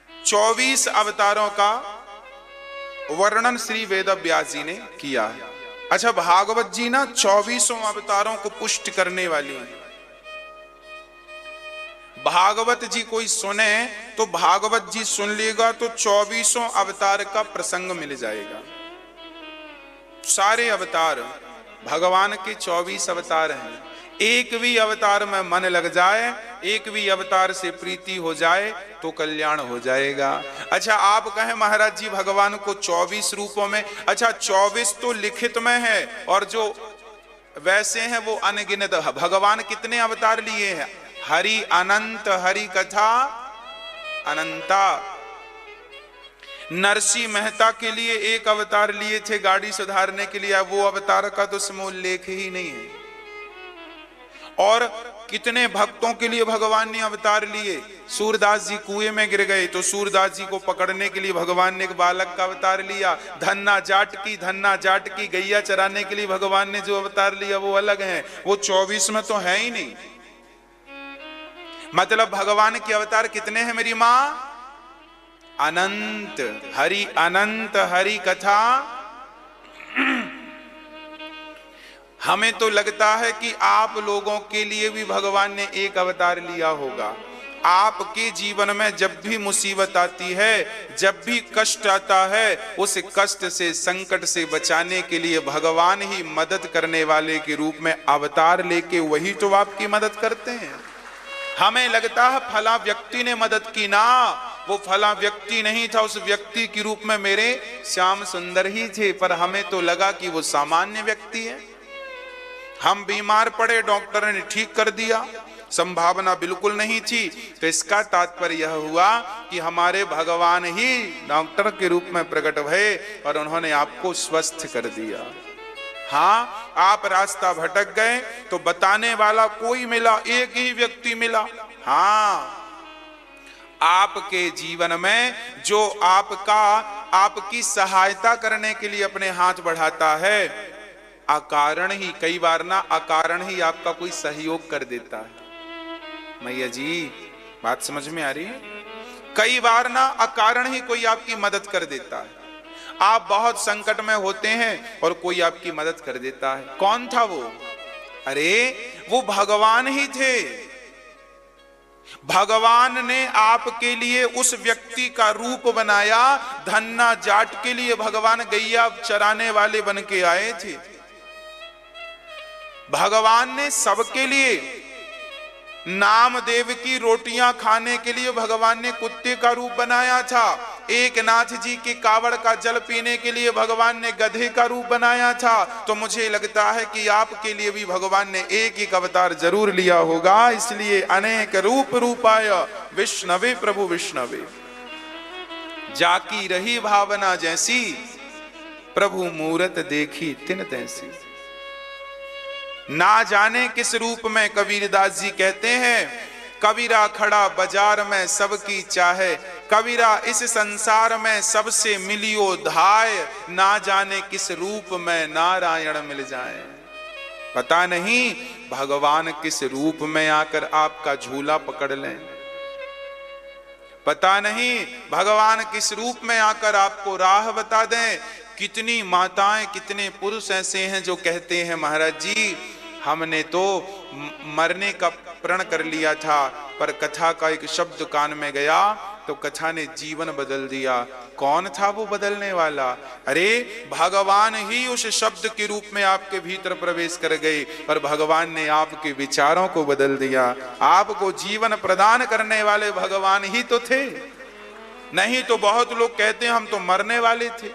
24 अवतारों का वर्णन श्री वेद व्यास जी ने किया है। अच्छा, भागवत जी ना 24 अवतारों को पुष्ट करने वाली है। भागवत जी कोई सुने तो भागवत जी सुन लेगा तो 24 अवतार का प्रसंग मिल जाएगा। सारे अवतार भगवान के 24 अवतार हैं। एक भी अवतार में मन लग जाए, एक भी अवतार से प्रीति हो जाए तो कल्याण हो जाएगा। अच्छा, आप कहें महाराज जी भगवान को 24 रूपों में, अच्छा 24 तो लिखित में है और जो वैसे हैं वो अनगिनत। भगवान कितने अवतार लिए हैं? हरि अनंत, हरि कथा अनंता। नरसिंह मेहता के लिए एक अवतार लिए थे गाड़ी सुधारने के लिए, वो अवतार का तो समूल लेख ही नहीं है। और कितने भक्तों के लिए भगवान ने अवतार लिए। सूरदास जी कुएं में गिर गए तो सूरदास जी को पकड़ने के लिए भगवान ने एक बालक का अवतार लिया। धन्ना जाट की गैया चराने के लिए भगवान ने जो अवतार लिया वो अलग है, वो 24 में तो है ही नहीं। मतलब भगवान के अवतार कितने हैं मेरी मां? अनंत, हरि कथा। हमें तो लगता है कि आप लोगों के लिए भी भगवान ने एक अवतार लिया होगा। आपके जीवन में जब भी मुसीबत आती है, जब भी कष्ट आता है, उस कष्ट से, संकट से बचाने के लिए भगवान ही मदद करने वाले के रूप में अवतार लेके वही तो आपकी मदद करते हैं। हमें लगता है फला व्यक्ति ने मदद की, ना, वो फला व्यक्ति नहीं था, उस व्यक्ति के रूप में मेरे श्याम सुंदर ही थे, पर हमें तो लगा कि वो सामान्य व्यक्ति है। हम बीमार पड़े, डॉक्टर ने ठीक कर दिया, संभावना बिल्कुल नहीं थी। तो इसका तात्पर्य यह हुआ कि हमारे भगवान ही डॉक्टर के रूप में प्रकट हुए और उन्होंने आपको स्वस्थ कर दिया। हाँ, आप रास्ता भटक गए तो बताने वाला कोई मिला, एक ही व्यक्ति मिला। हाँ, आपके जीवन में जो आपकी सहायता करने के लिए अपने हाथ बढ़ाता है, अकारण ही, कई बार ना अकारण ही आपका कोई सहयोग कर देता है। मैया जी, बात समझ में आ रही है? कई बार ना अकारण ही कोई आपकी मदद कर देता है। आप बहुत संकट में होते हैं और कोई आपकी मदद कर देता है। कौन था वो? अरे वो भगवान ही थे। भगवान ने आपके लिए उस व्यक्ति का रूप बनाया। धन्ना जाट के लिए भगवान गैया चराने वाले बन के आए थे। भगवान ने सबके लिए, नामदेव की रोटियां खाने के लिए भगवान ने कुत्ते का रूप बनाया था। एक नाथ जी के कावड़ का जल पीने के लिए भगवान ने गधे का रूप बनाया था। तो मुझे लगता है कि आपके लिए भी भगवान ने एक एक अवतार जरूर लिया होगा। इसलिए अनेक रूप रूपाय विष्णवे प्रभु विष्णवे, जाकी रही भावना जैसी, प्रभु मूरत देखी तिन तैसी। ना जाने किस रूप में कबीरदास जी कहते हैं, कबीरा खड़ा बाजार में सबकी चाहे, कबीरा इस संसार में सबसे मिलियो धाय, ना जाने किस रूप में नारायण मिल जाए। पता नहीं भगवान किस रूप में आकर आपका झूला पकड़ लें, पता नहीं भगवान किस रूप में आकर आपको राह बता दें। कितनी माताएं, कितने पुरुष ऐसे हैं जो कहते हैं, महाराज जी हमने तो मरने का प्रण कर लिया था, पर कथा का एक शब्द कान में गया तो कथा ने जीवन बदल दिया। कौन था वो बदलने वाला? अरे भगवान ही उस शब्द के रूप में आपके भीतर प्रवेश कर गए और भगवान ने आपके विचारों को बदल दिया। आपको जीवन प्रदान करने वाले भगवान ही तो थे। नहीं तो बहुत लोग कहते हैं हम तो मरने वाले थे,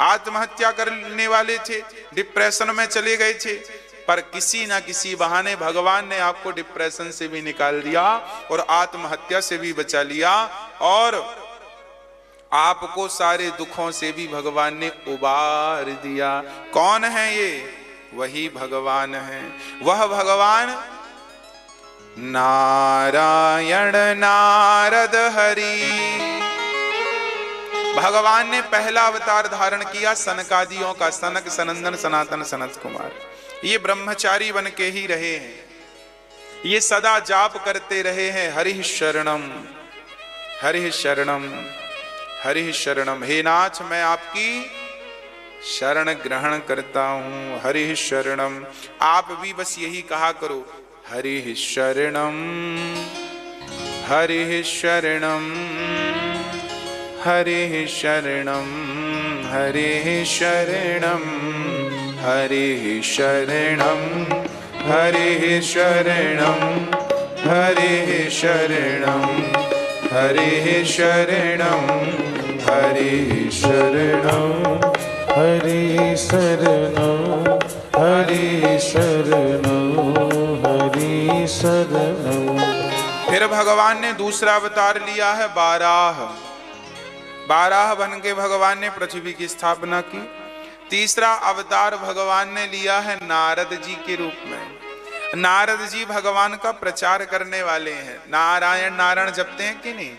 आत्महत्या करने वाले थे, डिप्रेशन में चले गए थे, पर किसी ना किसी बहाने भगवान ने आपको डिप्रेशन से भी निकाल दिया और आत्महत्या से भी बचा लिया और आपको सारे दुखों से भी भगवान ने उबार दिया। कौन है ये? वही भगवान है। वह भगवान नारायण नारद हरि। भगवान ने पहला अवतार धारण किया सनकादियों का, सनक सनंदन सनातन सनत कुमार। ये ब्रह्मचारी बन के ही रहे हैं, ये सदा जाप करते रहे हैं, हरि शरणम हरि शरणम हरि शरणम। हे नाथ मैं आपकी शरण ग्रहण करता हूं, हरि शरणम। आप भी बस यही कहा करो, हरि शरणम हरि शरणम हरि शरणम हरि शरणम हरि शरणम हरि शरणम हरि शरणम हरि शरणम हरि शरणम हरि शरणम हरि शरणम हरि शरणम। फिर भगवान ने दूसरा अवतार लिया है बाराह। बाराह बन के भगवान ने पृथ्वी की स्थापना की। तीसरा अवतार भगवान ने लिया है नारद जी के रूप में। नारद जी भगवान का प्रचार करने वाले हैं। नारायण नारायण जपते हैं कि नहीं?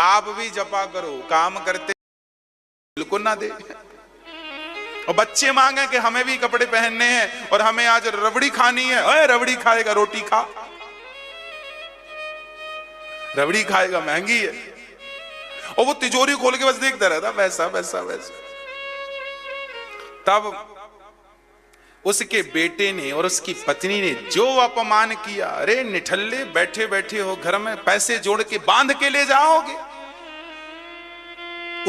आप भी जपा करो, काम करते बिल्कुल ना दे। और बच्चे मांगे कि हमें भी कपड़े पहनने हैं और हमें आज रबड़ी खानी है। ओए रबड़ी खाएगा, रोटी खा। रबड़ी खाएगा, महंगी है। और वो तिजोरी खोल के बस देखता रहता, वैसा वैसा वैसा। तब उसके बेटे ने और उसकी पत्नी ने जो अपमान किया, अरे निठल्ले बैठे बैठे हो घर में, पैसे जोड़ के बांध के ले जाओगे।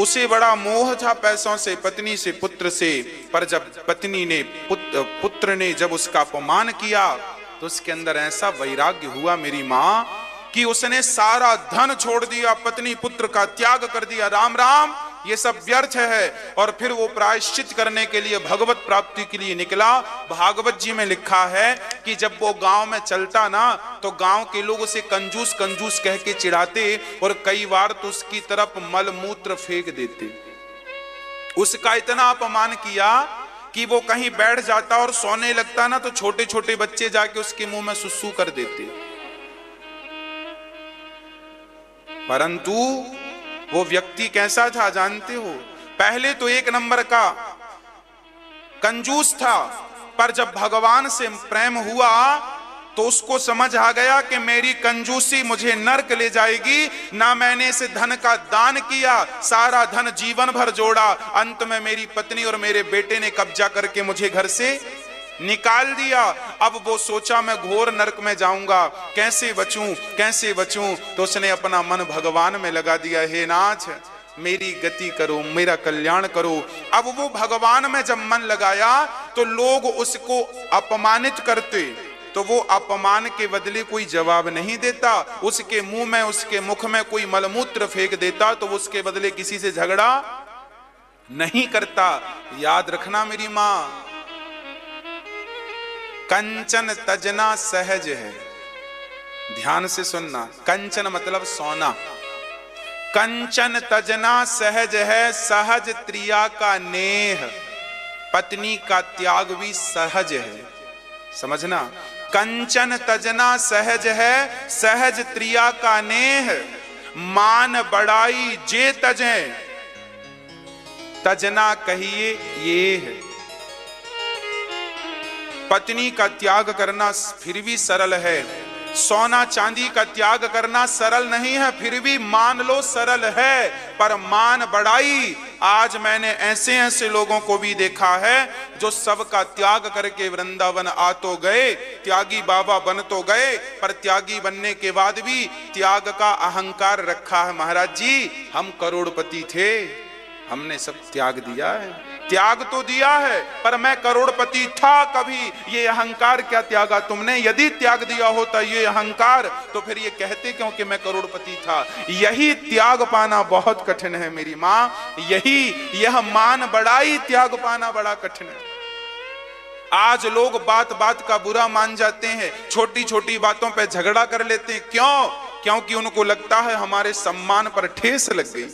उसे बड़ा मोह था पैसों से, पत्नी से, पुत्र से। पर जब पत्नी ने पुत्र ने जब उसका अपमान किया तो उसके अंदर ऐसा वैराग्य हुआ मेरी मां कि उसने सारा धन छोड़ दिया, पत्नी पुत्र का त्याग कर दिया, राम राम ये सब व्यर्थ है। और फिर वो प्रायश्चित करने के लिए भगवत प्राप्ति के लिए निकला। भागवत जी में लिखा है कि जब वो गांव में चलता ना तो गांव के लोग उसे कंजूस कंजूस कह के चिढ़ाते और कई बार तो उसकी तरफ मल मूत्र फेंक देते। उसका इतना अपमान किया कि वो कहीं बैठ जाता और सोने लगता ना तो छोटे छोटे बच्चे जाके उसके मुंह में सुसु कर देते। परंतु वो व्यक्ति कैसा था जानते हो? पहले तो एक नंबर का कंजूस था, पर जब भगवान से प्रेम हुआ तो उसको समझ आ गया कि मेरी कंजूसी मुझे नरक ले जाएगी। ना मैंने इस धन का दान किया, सारा धन जीवन भर जोड़ा, अंत में मेरी पत्नी और मेरे बेटे ने कब्जा करके मुझे घर से निकाल दिया। अब वो सोचा मैं घोर नरक में जाऊंगा, कैसे बचूं कैसे बचूं। तो उसने अपना मन भगवान में लगा दिया, हे नाथ मेरी गति करो, मेरा कल्याण करो। अब वो भगवान में जब मन लगाया तो लोग उसको अपमानित करते तो वो अपमान के बदले कोई जवाब नहीं देता। उसके मुंह में उसके मुख में कोई मलमूत्र फेंक देता तो उसके बदले किसी से झगड़ा नहीं करता। याद रखना मेरी मां, कंचन तजना सहज है। ध्यान से सुनना, कंचन मतलब सोना। कंचन तजना सहज है, सहज त्रिया का नेह, पत्नी का त्याग भी सहज है। समझना, कंचन तजना सहज है, सहज त्रिया का नेह, मान बड़ाई जे तजे, तजना कहिए ये है। पत्नी का त्याग करना फिर भी सरल है, सोना चांदी का त्याग करना सरल नहीं है, फिर भी मान लो सरल है। पर मान बढ़ाई, आज मैंने ऐसे ऐसे लोगों को भी देखा है जो सबका त्याग करके वृंदावन आ तो गए, त्यागी बाबा बन तो गए, पर त्यागी बनने के बाद भी त्याग का अहंकार रखा है। महाराज जी हम करोड़पति थे, हमने सब त्याग दिया है। त्याग तो दिया है पर मैं करोड़पति था कभी, ये अहंकार क्या त्यागा तुमने? यदि त्याग दिया होता ये अहंकार तो फिर ये कहते क्यों कि मैं करोड़पति था? यही त्याग पाना बहुत कठिन है मेरी मां, यह मान बढ़ाई त्याग पाना बड़ा कठिन है। आज लोग बात बात का बुरा मान जाते हैं, छोटी छोटी बातों पे झगड़ा कर लेते हैं। क्यों? क्योंकि उनको लगता है हमारे सम्मान पर ठेस लग गई।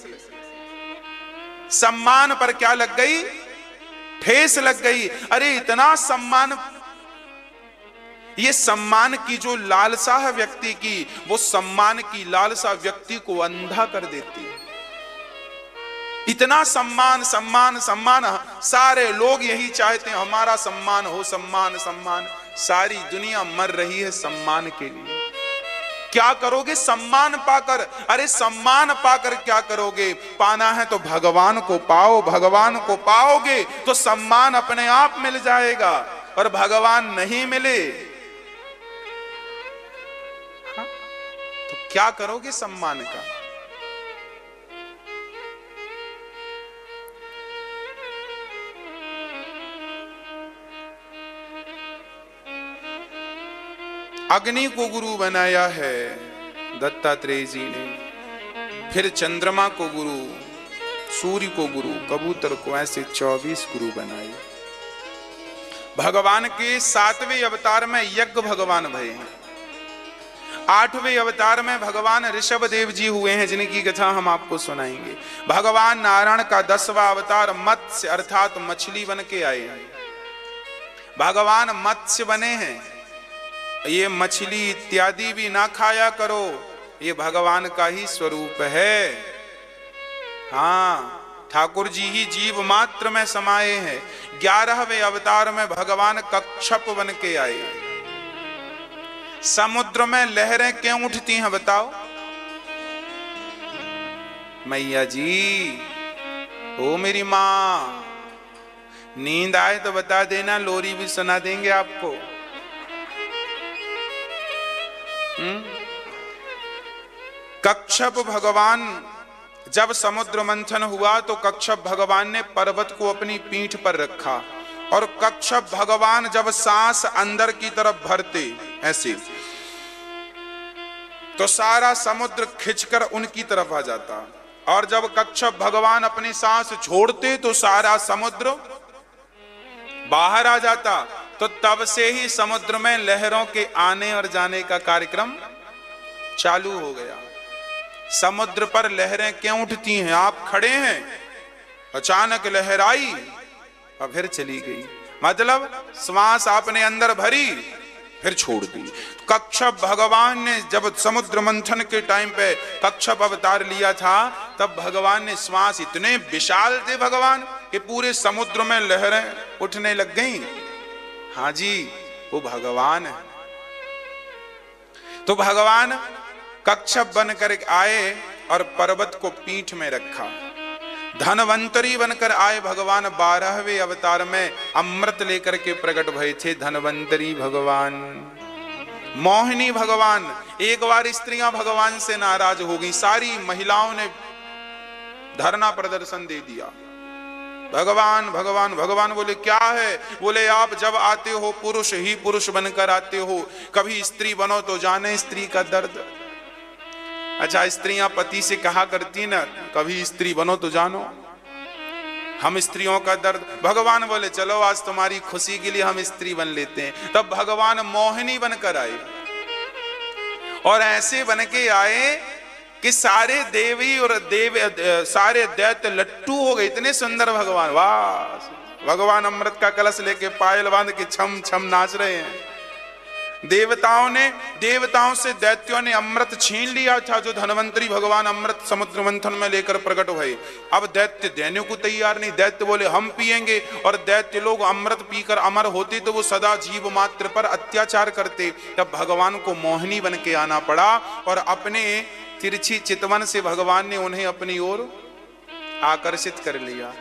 सम्मान पर क्या लग गई? ठेस लग गई। अरे इतना सम्मान, ये सम्मान की जो लालसा है व्यक्ति की, वो सम्मान की लालसा व्यक्ति को अंधा कर देती है। इतना सम्मान सम्मान सम्मान, सारे लोग यही चाहते हैं हमारा सम्मान हो, सम्मान सम्मान। सारी दुनिया मर रही है सम्मान के लिए। क्या करोगे सम्मान पाकर? अरे सम्मान पाकर क्या करोगे? पाना है तो भगवान को पाओ, भगवान को पाओगे तो सम्मान अपने आप मिल जाएगा। और भगवान नहीं मिले तो क्या करोगे सम्मान का? अग्नि को गुरु बनाया है दत्तात्रेय जी ने, फिर चंद्रमा को गुरु, सूर्य को गुरु, कबूतर को, ऐसे 24 गुरु बनाए। भगवान के 7वें अवतार में यज्ञ भगवान भये हैं। 8वें अवतार में भगवान ऋषभ देव जी हुए हैं, जिनकी कथा हम आपको सुनाएंगे। भगवान नारायण का 10वां अवतार मत्स्य अर्थात मछली बन के आए हैं। भगवान मत्स्य बने हैं। ये मछली इत्यादि भी ना खाया करो, ये भगवान का ही स्वरूप है। हाँ, ठाकुर जी ही जीव मात्र में समाये हैं। 11वें अवतार में भगवान कच्छप बन के आए। समुद्र में लहरें क्यों उठती हैं बताओ? मैया जी, ओ मेरी मां, नींद आए तो बता देना, लोरी भी सुना देंगे आपको। कच्छप भगवान, जब समुद्र मंथन हुआ तो कच्छप भगवान ने पर्वत को अपनी पीठ पर रखा, और कच्छप भगवान जब सांस अंदर की तरफ भरते ऐसे, तो सारा समुद्र खिंचकर उनकी तरफ आ जाता, और जब कच्छप भगवान अपनी सांस छोड़ते तो सारा समुद्र बाहर आ जाता। तो तब से ही समुद्र में लहरों के आने और जाने का कार्यक्रम चालू हो गया। समुद्र पर लहरें क्यों उठती हैं? आप खड़े हैं, अचानक लहर आई और फिर चली गई, मतलब श्वास आपने अंदर भरी फिर छोड़ दी। कच्छप भगवान ने जब समुद्र मंथन के टाइम पे कच्छप अवतार लिया था, तब भगवान ने श्वास, इतने विशाल थे भगवान कि पूरे समुद्र में लहरें उठने लग गई। हाँ जी, वो भगवान है। तो भगवान कच्छप बनकर आए और पर्वत को पीठ में रखा। धनवंतरी बनकर आए भगवान, 12वें अवतार में अमृत लेकर के प्रकट भये थे धनवंतरी भगवान। मोहिनी भगवान, एक बार स्त्रियां भगवान से नाराज हो गई, सारी महिलाओं ने धरना प्रदर्शन दे दिया। भगवान भगवान भगवान बोले क्या है? बोले आप जब आते हो पुरुष ही पुरुष बनकर आते हो, कभी स्त्री बनो तो जाने स्त्री का दर्द। अच्छा, स्त्रियां पति से कहा करती ना, कभी स्त्री बनो तो जानो हम स्त्रियों का दर्द। भगवान बोले चलो आज तुम्हारी खुशी के लिए हम स्त्री बन लेते हैं। तब भगवान मोहिनी बनकर आए, और ऐसे बन के आए कि सारे देवी और सारे दैत्य लट्टू हो गए, इतने सुंदर भगवान। वाह, भगवान अमृत का कलश लेके पायल बांध के छम छम नाच रहे हैं। देवताओं से दैत्यों ने अमृत छीन लिया था, जो धनवंतरी भगवान अमृत समुद्र मंथन में लेकर प्रकट भये। अब दैत्य देने को तैयार नहीं, दैत्य बोले हम पिएंगे, और दैत्य लोग अमृत पीकर अमर होते तो वो सदा जीव मात्र पर अत्याचार करते। तब भगवान को मोहिनी बन के आना पड़ा, और अपने तिरछी चितवन से भगवान ने उन्हें अपनी ओर आकर्षित कर लिया।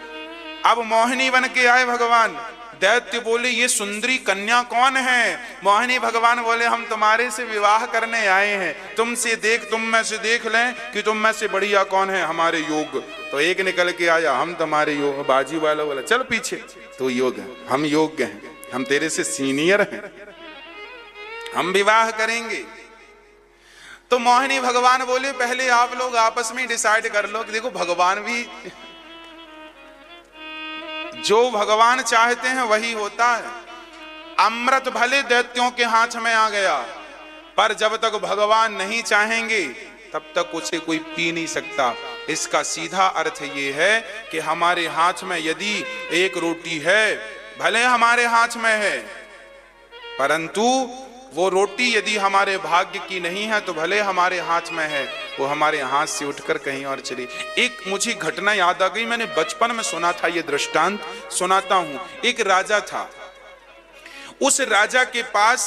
अब मोहिनी बन के आए भगवान। दैत्य बोले ये सुंदरी कन्या कौन है? मोहिनी भगवान बोले हम तुम्हारे से विवाह करने आए हैं, तुम में से देख लें कि तुम में से बढ़िया कौन है हमारे योग। तो एक निकल के आया, हम तुम्हारे योग। बाजी वाला बोला चल पीछे, तो योग है, हम योग्य हैं, हम तेरे से सीनियर हैं, हम विवाह करेंगे। तो मोहिनी भगवान बोले पहले आप लोग आपस में डिसाइड कर लो कि देखो भगवान भी, जो भगवान चाहते हैं वही होता है। अमृत भले दैत्यों के हाथ में आ गया, पर जब तक भगवान नहीं चाहेंगे तब तक उसे कोई पी नहीं सकता। इसका सीधा अर्थ ये है कि हमारे हाथ में यदि एक रोटी है, भले हमारे हाथ में है, परंतु वो रोटी यदि हमारे भाग्य की नहीं है तो भले हमारे हाथ में है, वो हमारे हाथ से उठकर कहीं और चली। एक मुझे घटना याद आ गई, मैंने बचपन में सुना था, ये दृष्टांत सुनाता हूं। एक राजा था, उस राजा के पास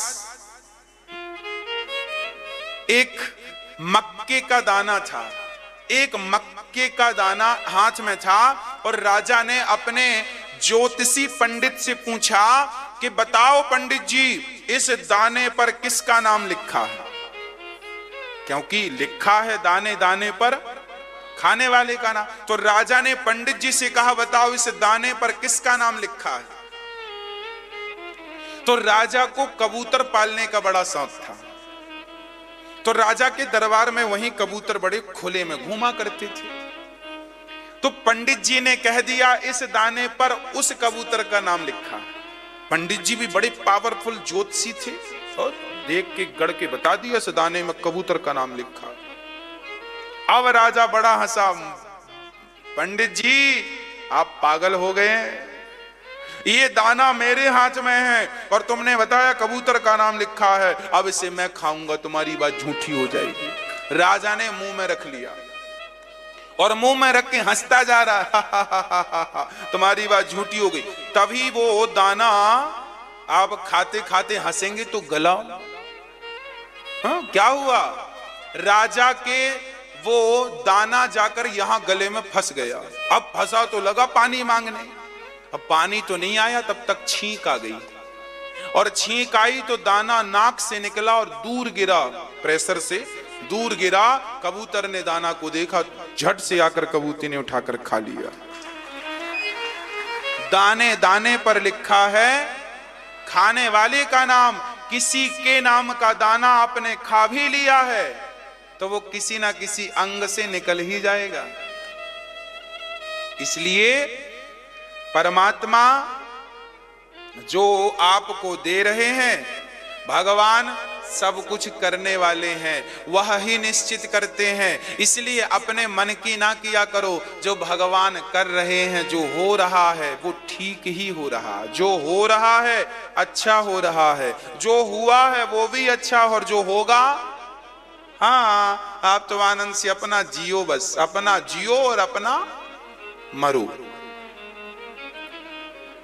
एक मक्के का दाना था, एक मक्के का दाना हाथ में था, और राजा ने अपने ज्योतिषी पंडित से पूछा कि बताओ पंडित जी, इस दाने पर किसका नाम लिखा है? क्योंकि लिखा है दाने दाने पर खाने वाले का नाम। तो राजा ने पंडित जी से कहा बताओ इस दाने पर किसका नाम लिखा है? तो राजा को कबूतर पालने का बड़ा शौक था, तो राजा के दरबार में वहीं कबूतर बड़े खुले में घूमा करते थे। तो पंडित जी ने कह दिया इस दाने पर उस कबूतर का नाम लिखा है। पंडित जी भी बड़े पावरफुल ज्योतिषी थे, और देख के गढ़ के बता दिया इस दाने में कबूतर का नाम लिखा। अब राजा बड़ा हंसा, पंडित जी आप पागल हो गए, ये दाना मेरे हाथ में है और तुमने बताया कबूतर का नाम लिखा है, अब इसे मैं खाऊंगा, तुम्हारी बात झूठी हो जाएगी। राजा ने मुंह में रख लिया और मुंह में रख के हंसता जा रहा, तुम्हारी बात झूठी हो गई। तभी वो दाना आप खाते खाते हंसेंगे तो गला, हाँ क्या हुआ? राजा के वो दाना जाकर यहां गले में फंस गया। अब फंसा तो लगा पानी मांगने, अब पानी तो नहीं आया, तब तक छींक आ गई, और छींक आई तो दाना नाक से निकला और दूर गिरा, प्रेशर से दूर गिरा। कबूतर ने दाना को देखा, झट से आकर कबूतर ने उठाकर खा लिया। दाने दाने पर लिखा है खाने वाले का नाम, किसी के नाम का दाना आपने खा भी लिया है तो वो किसी ना किसी अंग से निकल ही जाएगा। इसलिए परमात्मा जो आपको दे रहे हैं, भगवान सब कुछ करने वाले हैं, वह ही निश्चित करते हैं। इसलिए अपने मन की ना किया करो, जो भगवान कर रहे हैं, जो हो रहा है वो ठीक ही हो रहा है, जो हो रहा है अच्छा हो रहा है, जो हुआ है वो भी अच्छा, और जो होगा, हाँ आप तो आनंद से अपना जियो, बस अपना जियो और अपना मरो।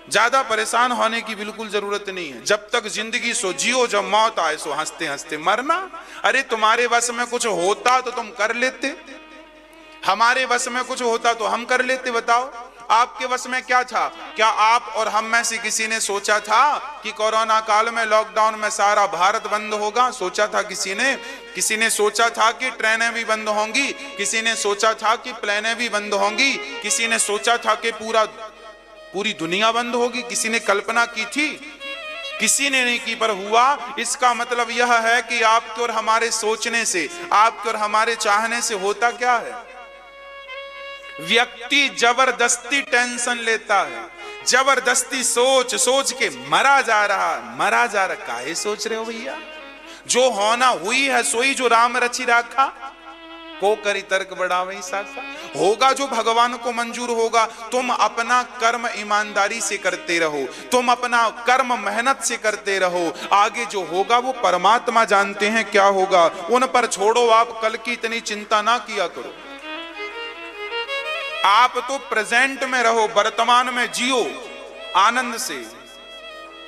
ज्यादा परेशान होने की बिल्कुल जरूरत नहीं है। जब तक जिंदगी सो जियो, जब मौत आए सो हंसते हंसते मरना। अरे तुम्हारे वश में कुछ होता तो तुम कर लेते, हमारे वश में कुछ होता तो हम कर लेते। बताओ आपके वश में क्या था? क्या आप और हम में से किसी ने सोचा था कि कोरोना काल में, लॉकडाउन में सारा भारत बंद होगा? सोचा था किसी ने? किसी ने सोचा था कि ट्रेनें भी बंद होंगी? किसी ने सोचा था कि प्लेनें भी बंद होंगी? किसी ने सोचा था कि पूरी दुनिया बंद होगी? किसी ने कल्पना की थी? किसी ने नहीं की, पर हुआ। इसका मतलब यह है कि आपके और हमारे सोचने से, आपके और हमारे चाहने से होता क्या है? व्यक्ति जबरदस्ती टेंशन लेता है, जबरदस्ती सोच सोच के मरा जा रहा। काहे सोच रहे हो भैया? जो होना हुई है सोई, जो राम रचि राखा को करी तर्क बढ़ावई सासा। होगा जो भगवान को मंजूर होगा। तुम अपना कर्म ईमानदारी से करते रहो, तुम अपना कर्म मेहनत से करते रहो। आगे जो होगा वो परमात्मा जानते हैं क्या होगा, उन पर छोड़ो। आप कल की इतनी चिंता ना किया करो। आप तो प्रेजेंट में रहो, वर्तमान में जियो आनंद से।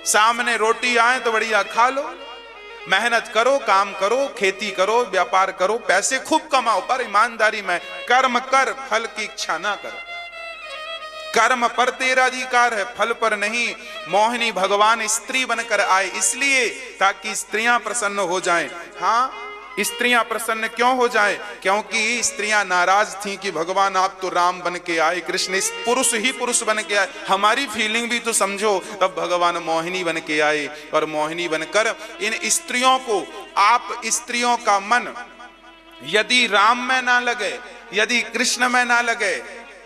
सामने रोटी आए तो बढ़िया खा लो, मेहनत करो, काम करो, खेती करो, व्यापार करो, पैसे खूब कमाओ, पर ईमानदारी में कर्म कर, फल की इच्छा ना कर। कर्म पर तेरा अधिकार है, फल पर नहीं। मोहिनी भगवान स्त्री बनकर आए इसलिए ताकि स्त्रियां प्रसन्न हो जाएं। हाँ, स्त्रियां प्रसन्न क्यों हो जाएं? क्योंकि स्त्रियां नाराज थीं कि भगवान आप तो राम बन के आए, कृष्ण इस पुरुष ही पुरुष बन के आए, हमारी फीलिंग भी तो समझो। तब भगवान मोहिनी बन के आए, और मोहिनी बनकर इन स्त्रियों को, आप स्त्रियों का मन यदि राम में ना लगे, यदि कृष्ण में ना लगे,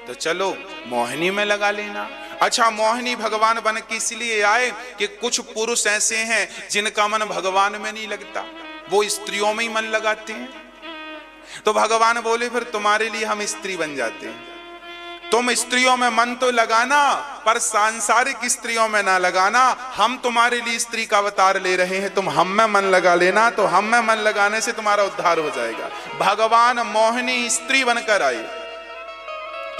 तो चलो मोहिनी में लगा लेना। अच्छा, मोहिनी भगवान बन के इसलिए आए कि कुछ पुरुष ऐसे हैं जिनका मन भगवान में नहीं लगता, वो स्त्रियों में ही मन लगाते हैं। तो भगवान बोले फिर तुम्हारे लिए हम स्त्री बन जाते हैं। तुम स्त्रियों में मन तो लगाना, पर सांसारिक स्त्रियों में ना लगाना। हम तुम्हारे लिए स्त्री का अवतार ले रहे हैं, तुम हम में मन लगा लेना। तो हम में मन लगाने से तुम्हारा उद्धार हो जाएगा। भगवान मोहिनी स्त्री बनकर आए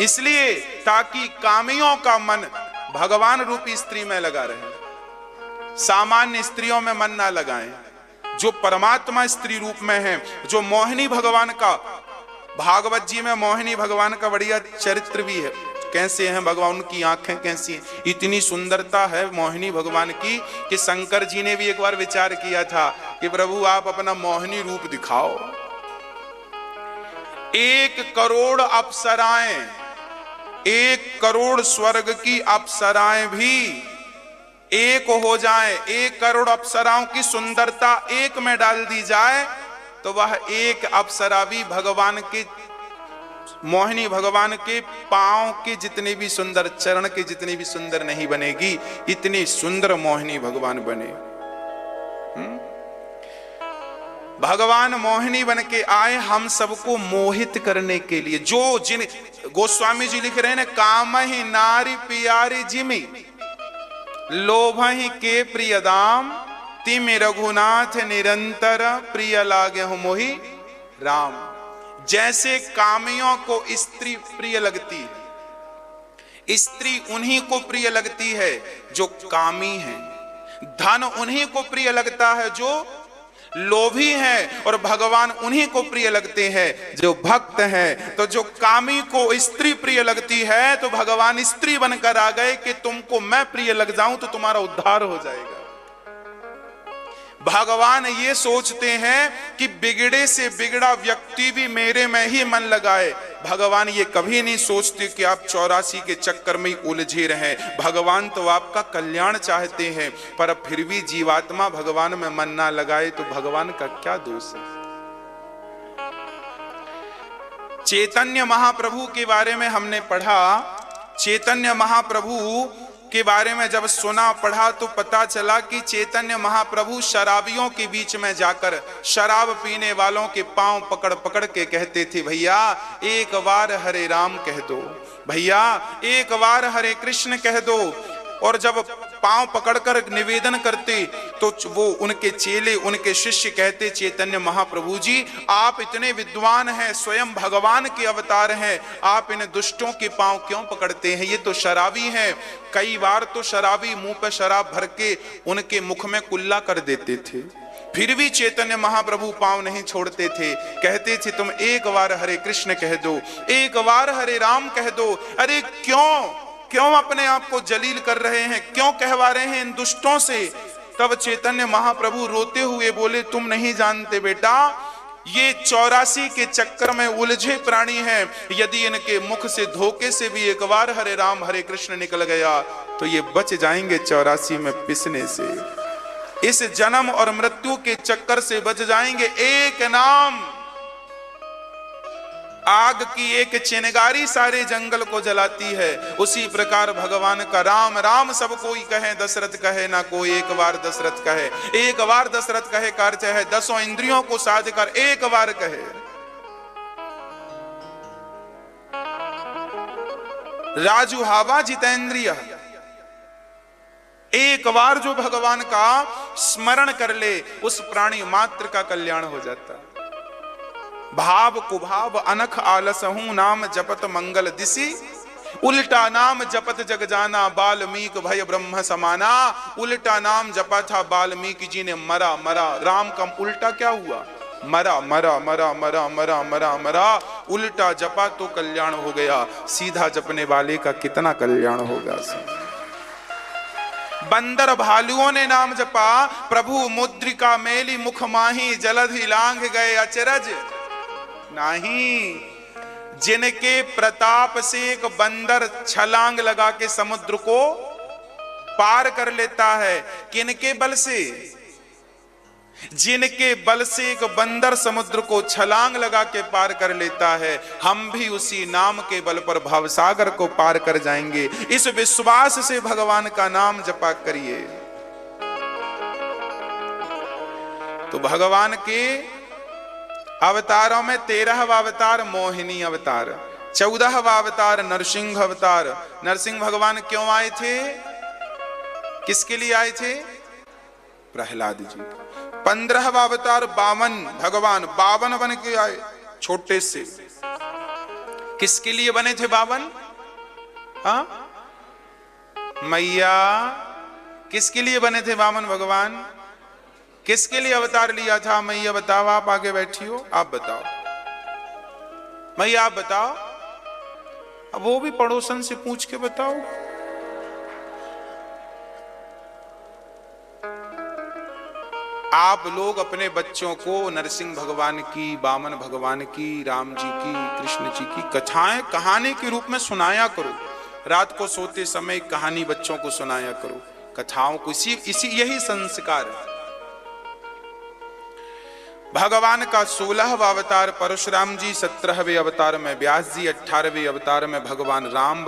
इसलिए ताकि कामियों का मन भगवान रूपी स्त्री में लगा रहे, सामान्य स्त्रियों में मन ना लगाएं। जो परमात्मा स्त्री रूप में है, जो मोहिनी भगवान का, भागवत जी में मोहिनी भगवान का बढ़िया चरित्र भी है। कैसे हैं भगवान, उनकी आंखें कैसी हैं, इतनी सुंदरता है मोहिनी भगवान की कि शंकर जी ने भी एक बार विचार किया था कि प्रभु आप अपना मोहिनी रूप दिखाओ। 1 करोड़ अप्सराएं, 1 करोड़ स्वर्ग की अप्सराएं भी एक हो जाए, 1 करोड़ अप्सराओं की सुंदरता एक में डाल दी जाए, तो वह एक अप्सरा भी भगवान के, मोहिनी भगवान के पांव के जितने भी सुंदर, चरण के जितने भी सुंदर नहीं बनेगी। इतनी सुंदर मोहिनी भगवान बने। भगवान मोहिनी बन के आए हम सबको मोहित करने के लिए। जो जिन गोस्वामी जी लिख रहे हैं, काम ही नारी प्यारी जिमी, लोभ ही के प्रिय दाम, तिम रघुनाथ निरंतर प्रिय लागे हो मोहि राम। जैसे कामियों को स्त्री प्रिय लगती है, स्त्री उन्हीं को प्रिय लगती है जो कामी है। धन उन्हीं को प्रिय लगता है जो लोभी हैं, और भगवान उन्हीं को प्रिय लगते हैं जो भक्त हैं। तो जो कामी को स्त्री प्रिय लगती है, तो भगवान स्त्री बनकर आ गए कि तुमको मैं प्रिय लग जाऊं तो तुम्हारा उद्धार हो जाएगा। भगवान ये सोचते हैं कि बिगड़े से बिगड़ा व्यक्ति भी मेरे में ही मन लगाए। भगवान ये कभी नहीं सोचते कि आप 84 के चक्कर में उलझे रहें। भगवान तो आपका कल्याण चाहते हैं, पर फिर भी जीवात्मा भगवान में मन ना लगाए तो भगवान का क्या दोष है? चैतन्य महाप्रभु के बारे में हमने पढ़ा। चैतन्य महाप्रभु के बारे में जब सुना पढ़ा तो पता चला कि चैतन्य महाप्रभु शराबियों के बीच में जाकर शराब पीने वालों के पांव पकड़ पकड़ के कहते थे, भैया एक बार हरे राम कह दो, भैया एक बार हरे कृष्ण कह दो। और जब पांव पकड़कर निवेदन करते तो वो उनके चेले उनके शिष्य कहते, चैतन्य महाप्रभु जी आप इतने विद्वान हैं, स्वयं भगवान के अवतार हैं, आप इन दुष्टों के पांव क्यों पकड़ते हैं, ये तो शराबी हैं। कई बार तो शराबी मुंह पर शराब भर के उनके मुख में कुल्ला कर देते थे, फिर भी चैतन्य महाप्रभु पांव नहीं छोड़ते थे, कहते थे तुम एक बार हरे कृष्ण कह दो, एक बार हरे राम कह दो। अरे क्यों अपने आप को जलील कर रहे हैं, क्यों कहवा रहे हैं इन दुष्टों से। तब चैतन्य महाप्रभु रोते हुए बोले, तुम नहीं जानते बेटा, ये 84 के चक्कर में उलझे प्राणी हैं, यदि इनके मुख से धोखे से भी एक बार हरे राम हरे कृष्ण निकल गया तो ये बच जाएंगे 84 में पिसने से, इस जन्म और मृत्यु के चक्कर से बच जाएंगे। एक नाम, आग की एक चिनगारी सारे जंगल को जलाती है, उसी प्रकार भगवान का राम राम सब कोई कहे, दशरथ कहे ना कोई एक बार दशरथ कहे, एक बार दशरथ कहे कार चाहे 10 इंद्रियों को साध कर एक बार कहे। राजू हावा जितेंद्रिय, एक बार जो भगवान का स्मरण कर ले उस प्राणी मात्र का कल्याण हो जाता। भाव कुभाव अनख आलसहू नाम जपत मंगल दिशि, उल्टा नाम जपत जग जाना बाल्मीक भय ब्रह्म समाना। उल्टा नाम जपा था बाल्मीकि जी ने, मरा मरा, राम का उल्टा क्या हुआ, मरा मरा मरा मरा मरा मरा मरा। उल्टा जपा तो कल्याण हो गया, सीधा जपने वाले का कितना कल्याण होगा। बंदर भालुओं ने नाम जपा, प्रभु मुद्रिका मेली मुख माही, जलधि लांघ गए अचरज नहीं। जिनके प्रताप से एक बंदर छलांग लगा के समुद्र को पार कर लेता है, किनके बल से, जिनके बल से एक बंदर समुद्र को छलांग लगा के पार कर लेता है, हम भी उसी नाम के बल पर भवसागर को पार कर जाएंगे। इस विश्वास से भगवान का नाम जपा करिए। तो भगवान के अवतारों में 13वां अवतार मोहिनी अवतार, 14वां अवतार नरसिंह अवतार। नरसिंह भगवान क्यों आए थे, किसके लिए आए थे, प्रहलाद जी। 15वां अवतार बामन भगवान, 52 बन के आए छोटे से। किसके लिए बने थे 52? हाँ मैया, किसके लिए बने थे 52 भगवान, किसके लिए अवतार लिया था? मैया बताओ, आप आगे बैठी हो, आप बताओ मैया, आप बताओ। अब वो भी पड़ोसन से पूछ के बताओ। आप लोग अपने बच्चों को नरसिंह भगवान की, वामन भगवान की, राम जी की, कृष्ण जी की कथाएं कहानी के रूप में सुनाया करो। रात को सोते समय कहानी बच्चों को सुनाया करो, कथाओं को। इसी यही संस्कार है। भगवान का 16वां अवतार परशुराम जी, 17वें अवतार में व्यास जी, 18वें अवतार में भगवान राम